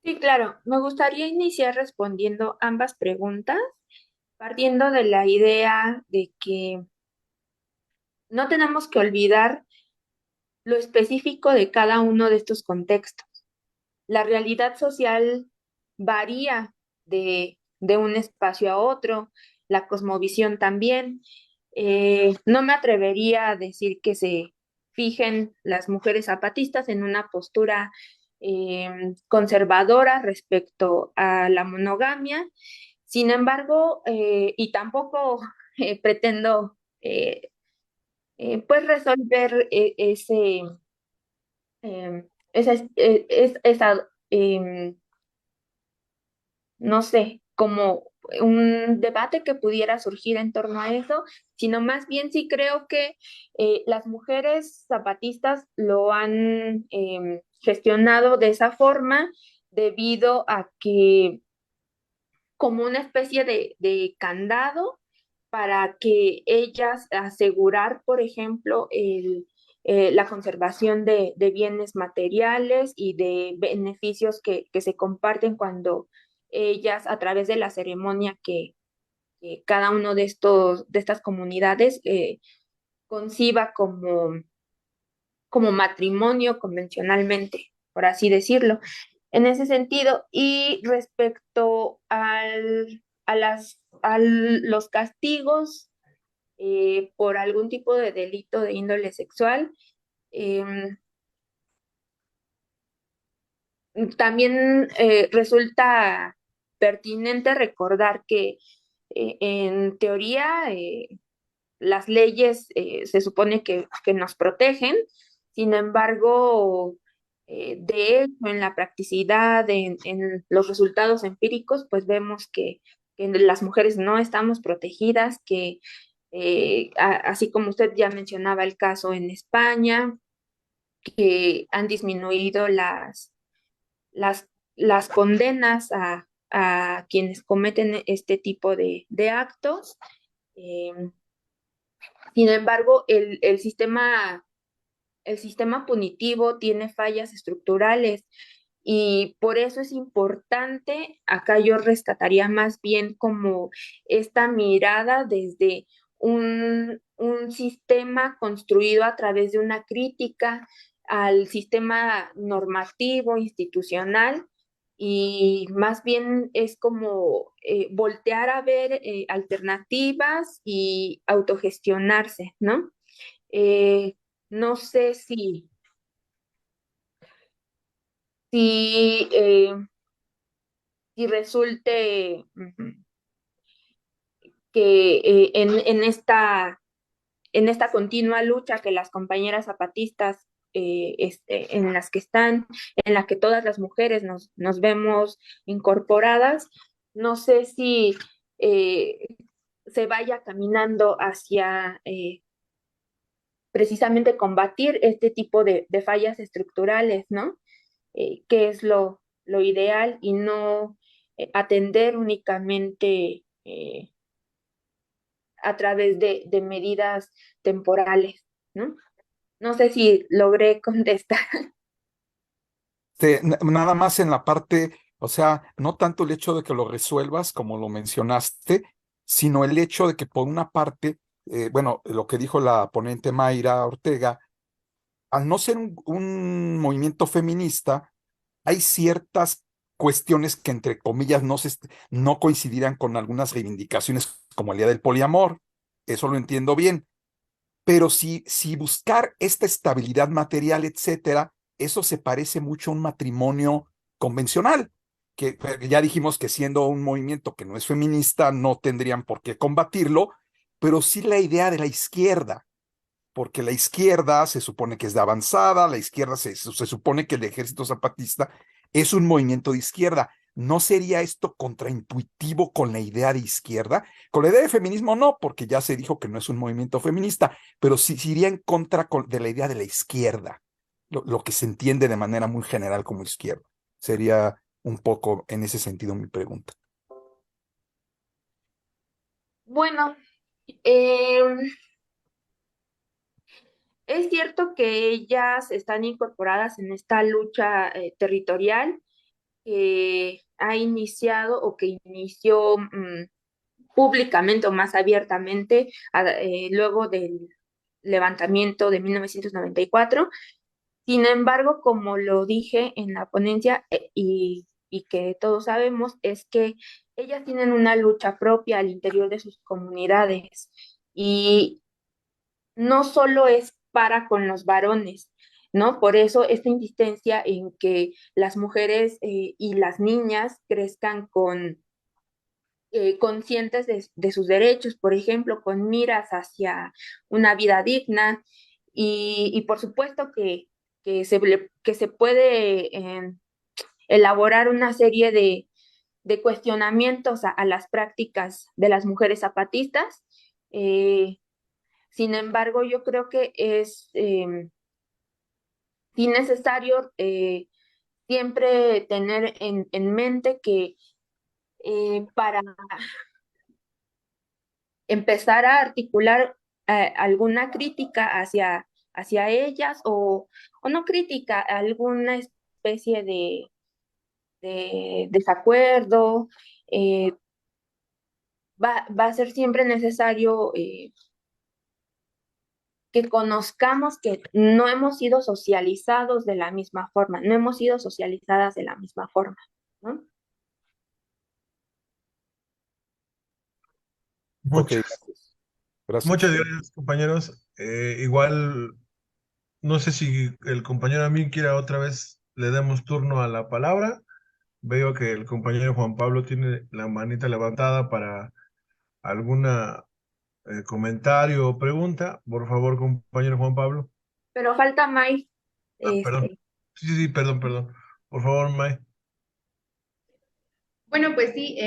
Sí, claro. Me gustaría iniciar respondiendo ambas preguntas, partiendo de la idea de que no tenemos que olvidar lo específico de cada uno de estos contextos. la realidad social varía de un espacio a otro, la cosmovisión también. No me atrevería a decir que se fijen las mujeres zapatistas en una postura conservadora respecto a la monogamia. Sin embargo, y tampoco pretendo pues resolver esa no sé, como un debate que pudiera surgir en torno a eso, sino más bien sí creo que las mujeres zapatistas lo han gestionado de esa forma debido a que como una especie de candado para que ellas asegurar, por ejemplo, la conservación de bienes materiales y de beneficios que se comparten cuando ellas, a través de la ceremonia que cada uno de estas comunidades conciba como matrimonio convencionalmente, por así decirlo. En ese sentido, y respecto a los castigos por algún tipo de delito de índole sexual, eh, también resulta pertinente recordar que en teoría las leyes se supone que nos protegen, sin embargo, de hecho, en la practicidad, en los resultados empíricos, pues vemos que las mujeres no estamos protegidas, que así como usted ya mencionaba el caso en España, que han disminuido las, las condenas a quienes cometen este tipo de actos. Eh, Sin embargo, el sistema punitivo tiene fallas estructurales y por eso es importante, acá yo rescataría más bien como esta mirada desde un sistema construido a través de una crítica al sistema normativo, institucional, y más bien es como voltear a ver alternativas y autogestionarse, ¿no? Eh, no sé si, eh, si resulte que en esta continua lucha que las compañeras zapatistas en las que están, en la que todas las mujeres nos vemos incorporadas, no sé si se vaya caminando hacia precisamente combatir este tipo de fallas estructurales, ¿no? Que es lo ideal y no atender únicamente a través de medidas temporales, ¿no? No sé si logré contestar. Nada más en la parte, o sea, no tanto el hecho de que lo resuelvas, como lo mencionaste, sino el hecho de que por una parte, bueno, lo que dijo la ponente Mayra Ortega, al no ser un movimiento feminista, hay ciertas cuestiones que, entre comillas, no coincidirán con algunas reivindicaciones como el día del poliamor. Eso lo entiendo bien. Pero si buscar esta estabilidad material, etcétera, eso se parece mucho a un matrimonio convencional, que ya dijimos que siendo un movimiento que no es feminista, no tendrían por qué combatirlo, pero sí la idea de la izquierda, porque la izquierda se supone que es de avanzada, la izquierda se supone que el ejército zapatista es un movimiento de izquierda. ¿No sería esto contraintuitivo con la idea de izquierda? Con la idea de feminismo no, porque ya se dijo que no es un movimiento feminista, pero sí iría en contra de la idea de la izquierda, lo que se entiende de manera muy general como izquierda. Sería un poco en ese sentido mi pregunta. Bueno, es cierto que ellas están incorporadas en esta lucha territorial que ha iniciado o que inició públicamente o más abiertamente luego del levantamiento de 1994. Sin embargo, como lo dije en la ponencia y que todos sabemos, es que ellas tienen una lucha propia al interior de sus comunidades y no solo es para con los varones, ¿no? Por eso esta insistencia en que las mujeres y las niñas crezcan con conscientes de sus derechos, por ejemplo, con miras hacia una vida digna y por supuesto que se puede elaborar una serie de cuestionamientos a las prácticas de las mujeres zapatistas. Eh, Sin embargo, yo creo que es sí necesario siempre tener en mente que para empezar a articular alguna crítica hacia ellas o no crítica, alguna especie de desacuerdo, eh, va a ser siempre necesario que conozcamos que no hemos sido socializados de la misma forma, no hemos sido socializadas de la misma forma, ¿no? Ok, Muchas, muchas gracias. gracias, compañeros. Igual, no sé si el compañero Amin quiera otra vez le demos turno a la palabra. Veo que el compañero Juan Pablo tiene la manita levantada para alguna comentario o pregunta. Por favor, compañero Juan Pablo. Pero falta May, Ah, perdón. este, Sí, sí, sí, perdón, perdón. Por favor, May. Bueno, pues sí,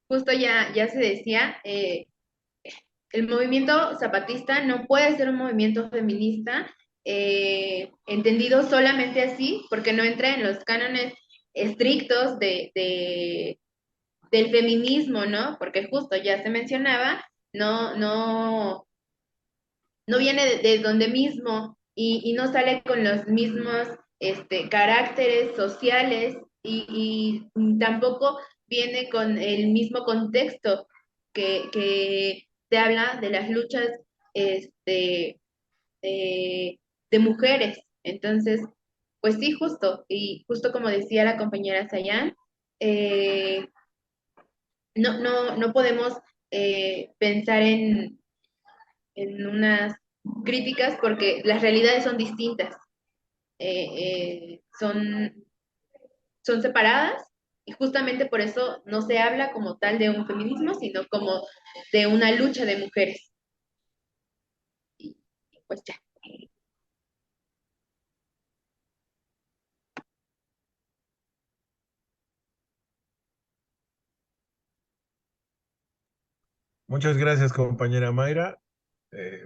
justo ya se decía, el movimiento zapatista no puede ser un movimiento feminista entendido solamente así, porque no entra en los cánones estrictos del feminismo, ¿no? Porque justo ya se mencionaba, no viene de donde mismo y no sale con los mismos caracteres sociales y tampoco viene con el mismo contexto que se habla de las luchas este, de mujeres. Entonces, pues sí, justo, y justo como decía la compañera Sayan, eh, no podemos pensar en unas críticas porque las realidades son distintas, son separadas y justamente por eso no se habla como tal de un feminismo, sino como de una lucha de mujeres. Y pues ya. Muchas gracias, compañera Mayra.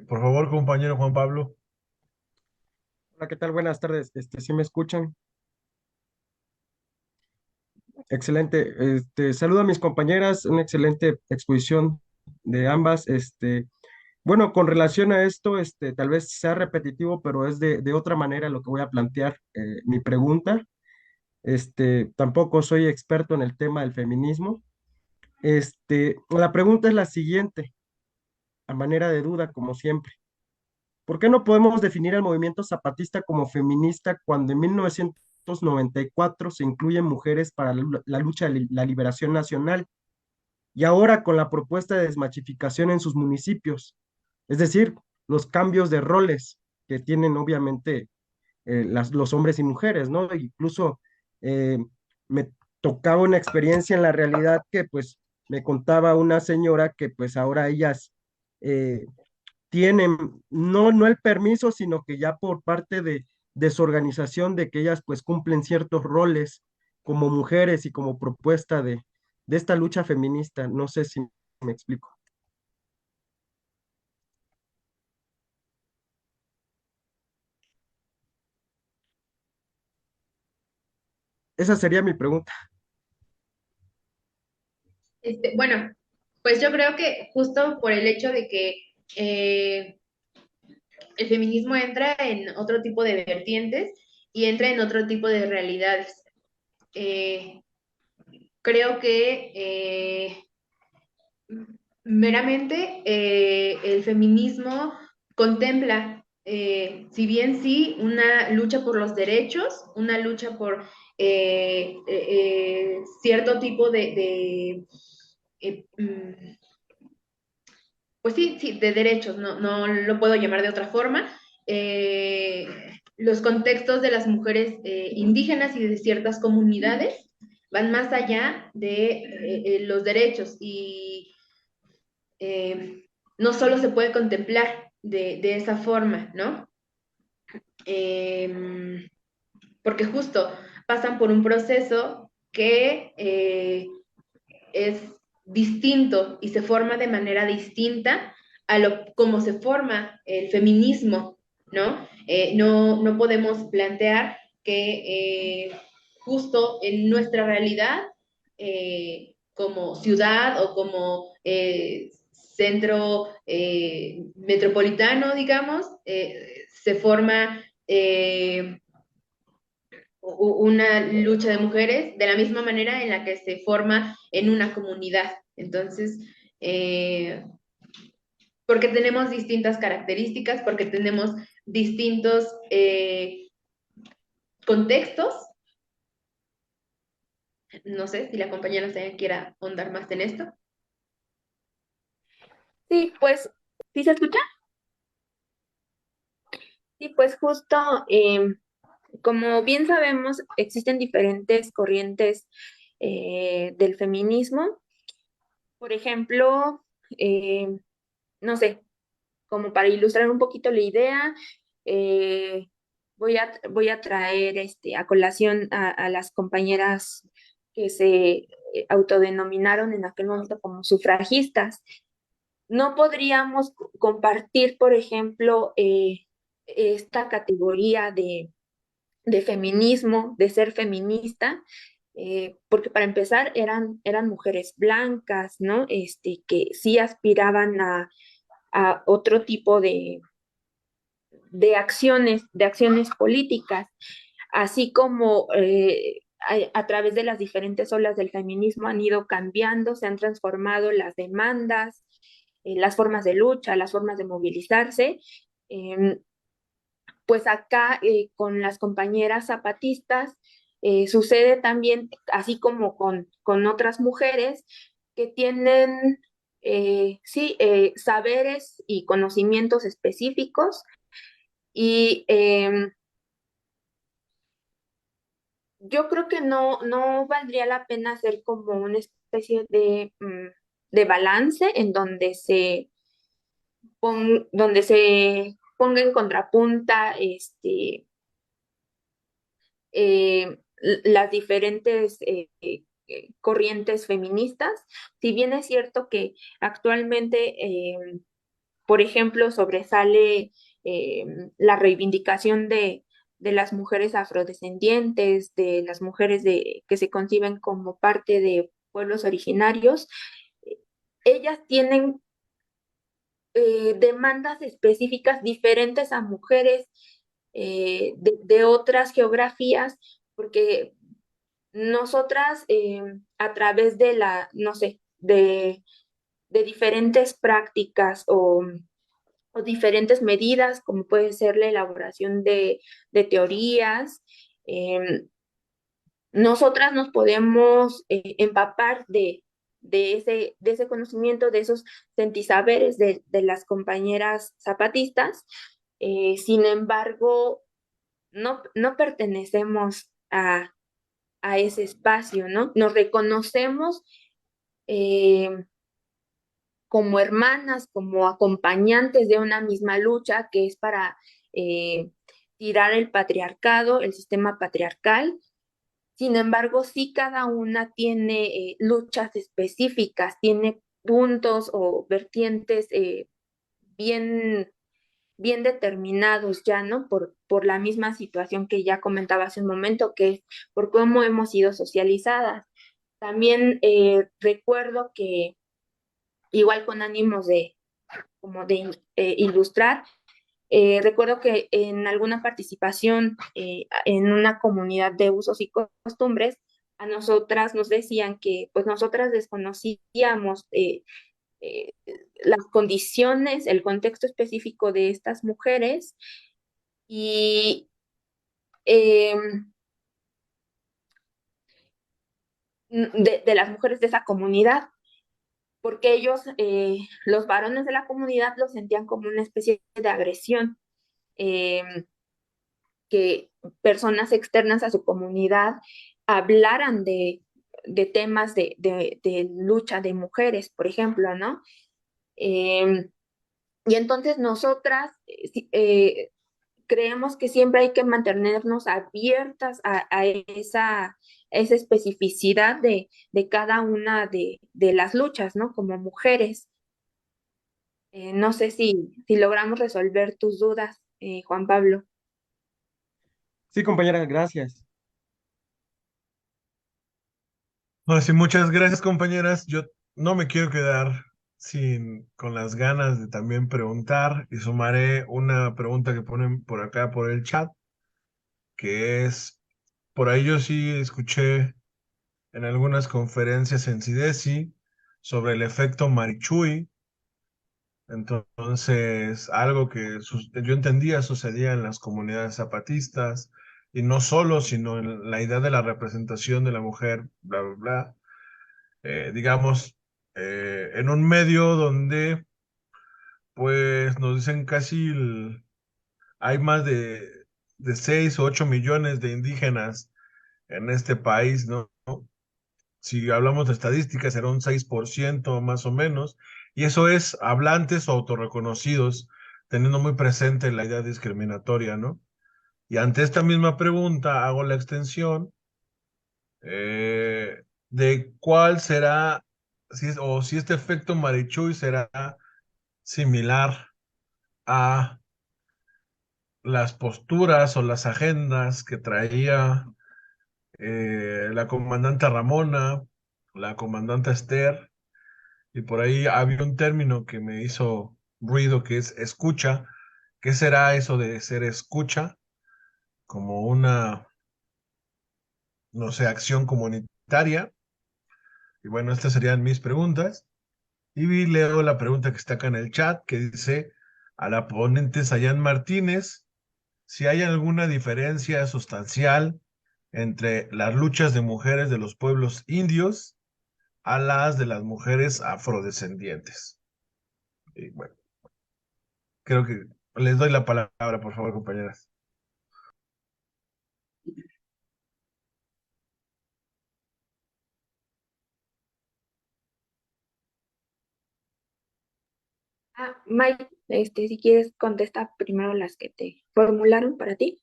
Por favor, compañero Juan Pablo. Hola, ¿qué tal? Buenas tardes. ¿Sí me escuchan? Excelente. Saludo a mis compañeras, una excelente exposición de ambas. Bueno, con relación a esto, tal vez sea repetitivo, pero es de otra manera lo que voy a plantear mi pregunta. Tampoco soy experto en el tema del feminismo. La pregunta es la siguiente, a manera de duda, como siempre. ¿Por qué no podemos definir el movimiento zapatista como feminista cuando en 1994 se incluyen mujeres para la lucha de la liberación nacional y ahora con la propuesta de desmachificación en sus municipios? Es decir, los cambios de roles que tienen obviamente los hombres y mujeres, ¿no? Incluso eh, me tocaba una experiencia en la realidad que pues me contaba una señora que pues ahora ellas eh, tienen no el permiso, sino que ya por parte de su organización, de que ellas pues cumplen ciertos roles como mujeres y como propuesta de esta lucha feminista. No sé si me explico. Esa sería mi pregunta. Bueno, pues yo creo que justo por el hecho de que el feminismo entra en otro tipo de vertientes y entra en otro tipo de realidades. Eh, Creo que meramente el feminismo contempla si bien sí, una lucha por los derechos, una lucha por cierto tipo pues sí, sí, de derechos, no lo puedo llamar de otra forma. Eh, los contextos de las mujeres indígenas y de ciertas comunidades van más allá de los derechos y no solo se puede contemplar de esa forma, ¿no? Porque justo pasan por un proceso que es distinto y se forma de manera distinta a lo como se forma el feminismo, ¿no? No podemos plantear que justo en nuestra realidad, como ciudad o como centro metropolitano, digamos, se forma una lucha de mujeres de la misma manera en la que se forma en una comunidad. Entonces, porque tenemos distintas características, porque tenemos distintos contextos. No sé si la compañera quiera ahondar más en esto. Sí, pues, ¿sí se escucha? Sí, pues justo, como bien sabemos, existen diferentes corrientes del feminismo. Por ejemplo, eh, no sé, como para ilustrar un poquito la idea, eh, voy a traer a colación a las compañeras que se autodenominaron en aquel momento como sufragistas. No podríamos compartir, por ejemplo, esta categoría de feminismo, de ser feminista, porque para empezar eran mujeres blancas, ¿no? Que sí aspiraban a otro tipo de acciones políticas, así como a través de las diferentes olas del feminismo han ido cambiando, se han transformado las demandas, las formas de lucha, las formas de movilizarse. Eh, pues acá con las compañeras zapatistas sucede también, así como con otras mujeres que tienen, sí, saberes y conocimientos específicos y yo creo que no valdría la pena hacer como una especie de balance en donde donde se ponga en contrapunta las diferentes corrientes feministas. Si bien es cierto que actualmente, por ejemplo, sobresale eh, la reivindicación de las mujeres afrodescendientes, de las mujeres que se conciben como parte de pueblos originarios, ellas tienen demandas específicas diferentes a mujeres de otras geografías, porque nosotras a través de no sé, de diferentes prácticas o diferentes medidas, como puede ser la elaboración de teorías, eh, nosotras nos podemos empapar de ese conocimiento, de esos sentisaberes de las compañeras zapatistas. Sin embargo, no pertenecemos a ese espacio, ¿no? Nos reconocemos eh, como hermanas, como acompañantes de una misma lucha que es para tirar el patriarcado, el sistema patriarcal. Sin embargo, sí cada una tiene luchas específicas, tiene puntos o vertientes bien, bien determinados ya, ¿no? Por la misma situación que ya comentaba hace un momento, que es por cómo hemos sido socializadas. También recuerdo que, igual con ánimos como de ilustrar, recuerdo que en alguna participación en una comunidad de usos y costumbres, a nosotras nos decían que pues nosotras desconocíamos eh, las condiciones, el contexto específico de estas mujeres y de las mujeres de esa comunidad, porque ellos, los varones de la comunidad, lo sentían como una especie de agresión, eh, que personas externas a su comunidad hablaran de temas de lucha de mujeres, por ejemplo, ¿no? Eh, y entonces nosotras creemos que siempre hay que mantenernos abiertas a esa especificidad de cada una de las luchas, ¿no? Como mujeres. No sé si logramos resolver tus dudas, Juan Pablo. Sí, compañera, gracias. Ahora sí, muchas gracias, compañeras. Yo no me quiero quedar con las ganas de también preguntar y sumaré una pregunta que ponen por acá por el chat, que es, por ahí yo sí escuché en algunas conferencias en CIDESI sobre el efecto Marichuy. Entonces, algo que yo entendía sucedía en las comunidades zapatistas, y no solo, sino en la idea de la representación de la mujer, bla, bla, bla. Digamos, en un medio donde, pues, nos dicen hay más de 6 o 8 millones de indígenas en este país, ¿no? Si hablamos de estadísticas, será un 6% más o menos, y eso es hablantes o autorreconocidos, teniendo muy presente la idea discriminatoria, ¿no? Y ante esta misma pregunta hago la extensión de cuál será, o si este efecto Marichuy será similar a las posturas o las agendas que traía la comandante Ramona, la comandante Esther. Y por ahí había un término que me hizo ruido, que es escucha. ¿Qué será eso de ser escucha? Como una, no sé, acción comunitaria. Y bueno, estas serían mis preguntas. Y leo la pregunta que está acá en el chat, que dice a la ponente Sayan Martínez, si hay alguna diferencia sustancial entre las luchas de mujeres de los pueblos indios a las de las mujeres afrodescendientes. Y bueno, creo que les doy la palabra, por favor, compañeras. Mike, si quieres contestar primero las que te formularon para ti.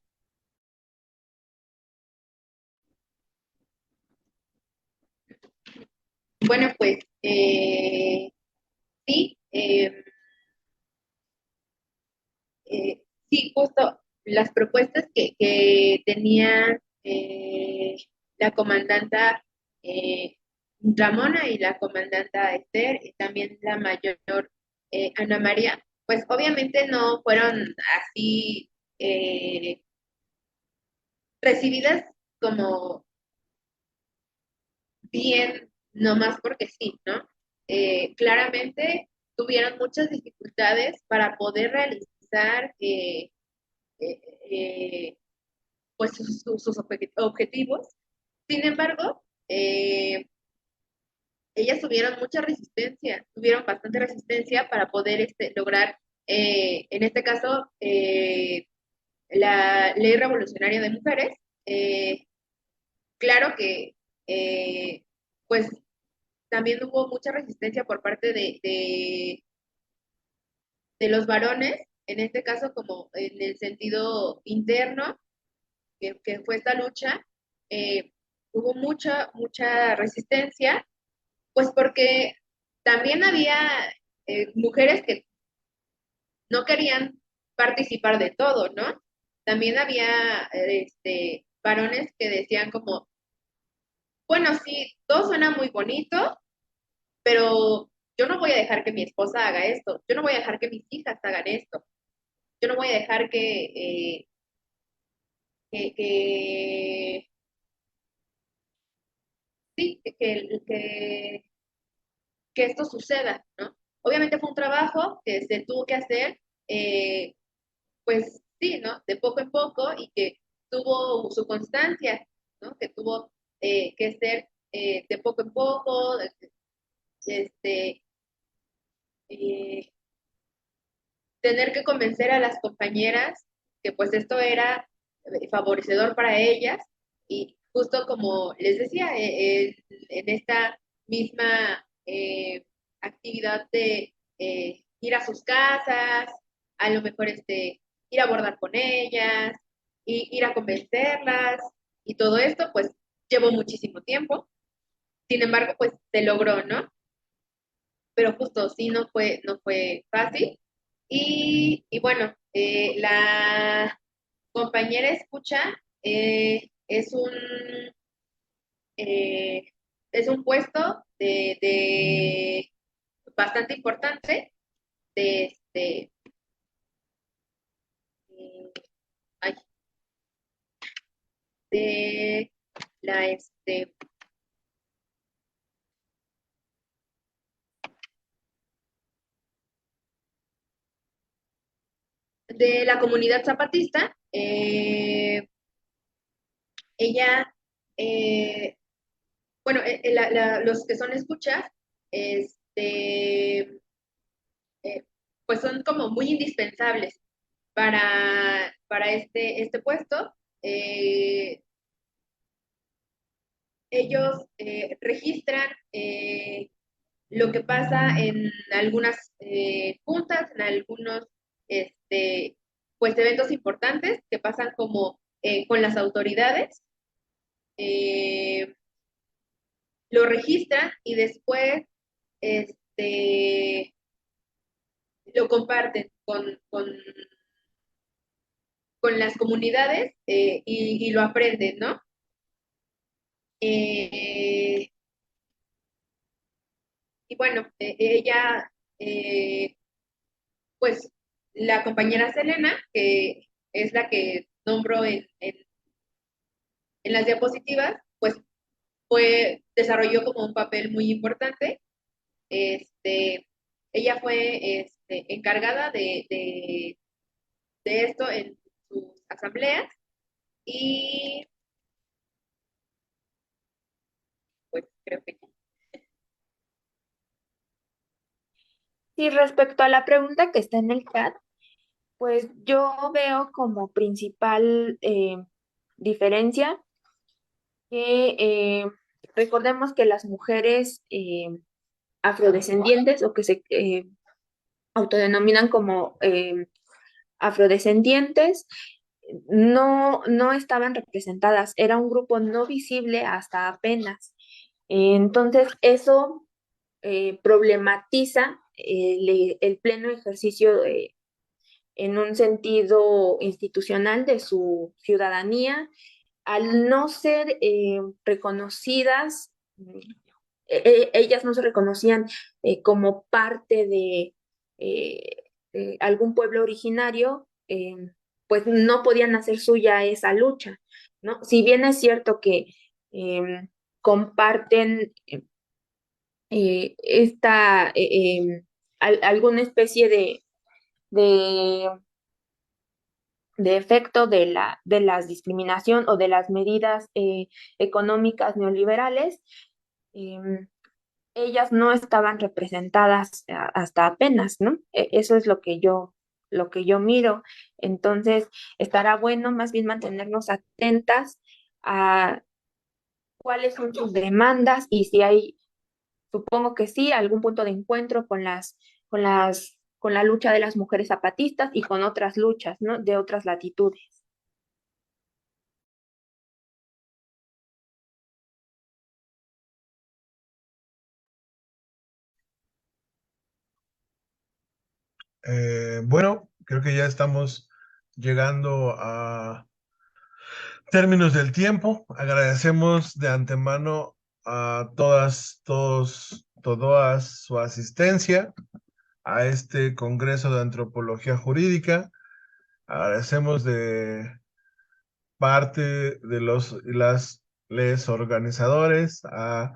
Bueno, pues sí, sí, justo las propuestas que tenía la comandanta Ramona y la comandanta Esther y también la mayor Ana María, pues obviamente no fueron así recibidas como bien, nomás porque sí, ¿no? Claramente tuvieron muchas dificultades para poder realizar eh, eh, pues sus objetivos. Sin embargo, ellas tuvieron mucha resistencia, tuvieron bastante resistencia para poder lograr, en este caso, la ley revolucionaria de mujeres. Eh, claro que, pues, también hubo mucha resistencia por parte de los varones, en este caso como en el sentido interno, que fue esta lucha, hubo mucha resistencia, pues porque también había mujeres que no querían participar de todo, ¿no? También había varones que decían como, bueno, sí, todo suena muy bonito, pero yo no voy a dejar que mi esposa haga esto, yo no voy a dejar que mis hijas hagan esto, yo no voy a dejar que sí, que esto suceda, ¿no? obviamente fue un trabajo que se tuvo que hacer, pues sí, ¿no? De poco en poco y que tuvo su constancia, ¿no? Que tuvo que ser de poco en poco, este, eh, tener que convencer a las compañeras que pues esto era favorecedor para ellas y justo como les decía, en esta misma actividad de ir a sus casas, a lo mejor ir a abordar con ellas, y, ir a convencerlas y todo esto pues llevó muchísimo tiempo. Sin embargo, pues se logró, ¿no? Pero justo sí no fue fácil. Y bueno, la compañera escucha eh, es un puesto de bastante importante de eh, ay, de la de la comunidad zapatista. Ella bueno, los que son escuchas, eh, pues son como muy indispensables para este puesto. Eh, ellos registran lo que pasa en algunas juntas, en algunos pues eventos importantes que pasan como con las autoridades. Eh, lo registran y después este, lo comparten con las comunidades y lo aprenden, ¿no? Eh, y bueno, ella, pues la compañera Selena, que es la que nombro en las diapositivas, pues desarrolló como un papel muy importante. Ella fue encargada de esto en sus asambleas y pues creo que Y respecto a la pregunta que está en el chat, pues yo veo como principal diferencia que recordemos que las mujeres afrodescendientes o que se autodenominan como afrodescendientes no estaban representadas, era un grupo no visible hasta apenas. Entonces, eso problematiza el pleno ejercicio en un sentido institucional de su ciudadanía, al no ser reconocidas, ellas no se reconocían como parte de algún pueblo originario, pues no podían hacer suya esa lucha, ¿no? Si bien es cierto que comparten esta, alguna especie de, de efecto de las discriminación o de las medidas económicas neoliberales, eh, ellas no estaban representadas hasta apenas, ¿no? Eso es lo que yo miro. Entonces, estará bueno más bien mantenernos atentas a cuáles son sus demandas y si hay, supongo que sí, algún punto de encuentro con la lucha de las mujeres zapatistas y con otras luchas, ¿no? De otras latitudes. Bueno, creo que ya estamos llegando a términos del tiempo. Agradecemos de antemano a todas su asistencia a este Congreso de Antropología Jurídica. Agradecemos de parte de los y las les organizadores, a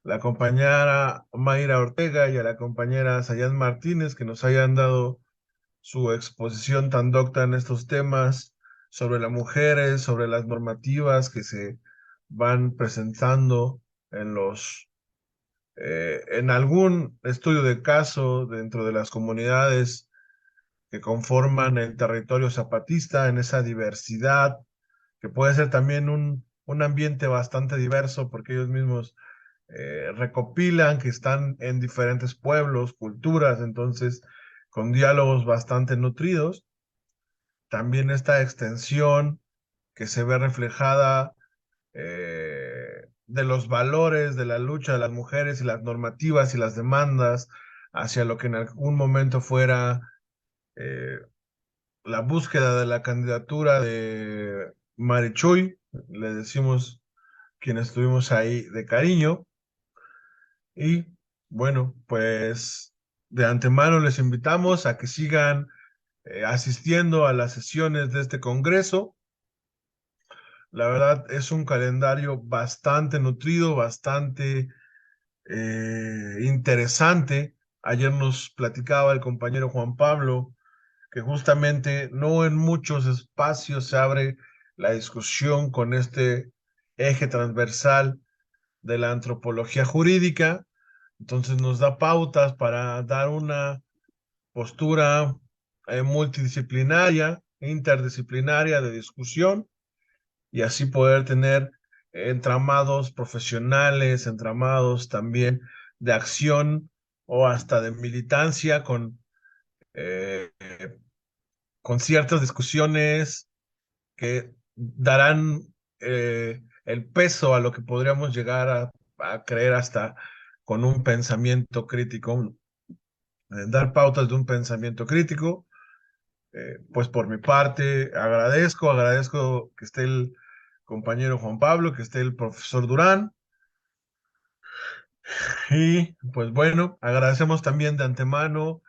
la compañera Mayra Ortega y a la compañera Sayan Martínez que nos hayan dado su exposición tan docta en estos temas sobre las mujeres, sobre las normativas que se van presentando en en algún estudio de caso dentro de las comunidades que conforman el territorio zapatista, en esa diversidad, que puede ser también un ambiente bastante diverso porque ellos mismos recopilan que están en diferentes pueblos, culturas, entonces con diálogos bastante nutridos. También esta extensión que se ve reflejada de los valores de la lucha de las mujeres y las normativas y las demandas hacia lo que en algún momento fuera eh, la búsqueda de la candidatura de Marichuy, le decimos quienes estuvimos ahí de cariño. Y bueno, pues de antemano les invitamos a que sigan asistiendo a las sesiones de este Congreso. La verdad es un calendario bastante nutrido, bastante interesante. Ayer nos platicaba el compañero Juan Pablo que justamente no en muchos espacios se abre la discusión con este eje transversal de la antropología jurídica. Entonces nos da pautas para dar una postura multidisciplinaria, interdisciplinaria de discusión y así poder tener entramados profesionales, entramados también de acción o hasta de militancia eh, con ciertas discusiones que darán el peso a lo que podríamos llegar a creer hasta con un pensamiento crítico, dar pautas de un pensamiento crítico. Pues por mi parte, agradezco que esté el compañero Juan Pablo, que esté el profesor Durán. Y pues bueno, agradecemos también de antemano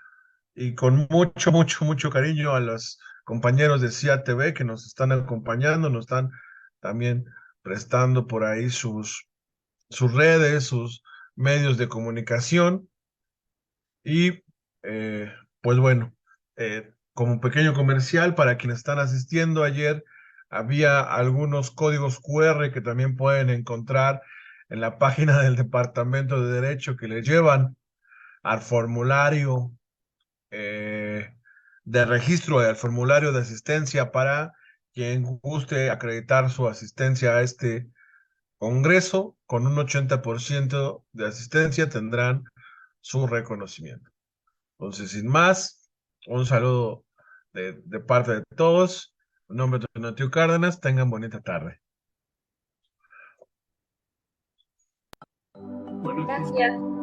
y con mucho cariño a los compañeros de CIA TV que nos están acompañando, nos están también prestando por ahí sus redes, sus medios de comunicación. Y pues bueno, como pequeño comercial para quienes están asistiendo, ayer había algunos códigos QR que también pueden encontrar en la página del Departamento de Derecho que les llevan al formulario de registro y al formulario de asistencia para quien guste acreditar su asistencia a este congreso. Con un 80% de asistencia tendrán su reconocimiento. Entonces, sin más, un saludo de parte de todos. En nombre de Tonatiuh Cárdenas, tengan bonita tarde. Gracias.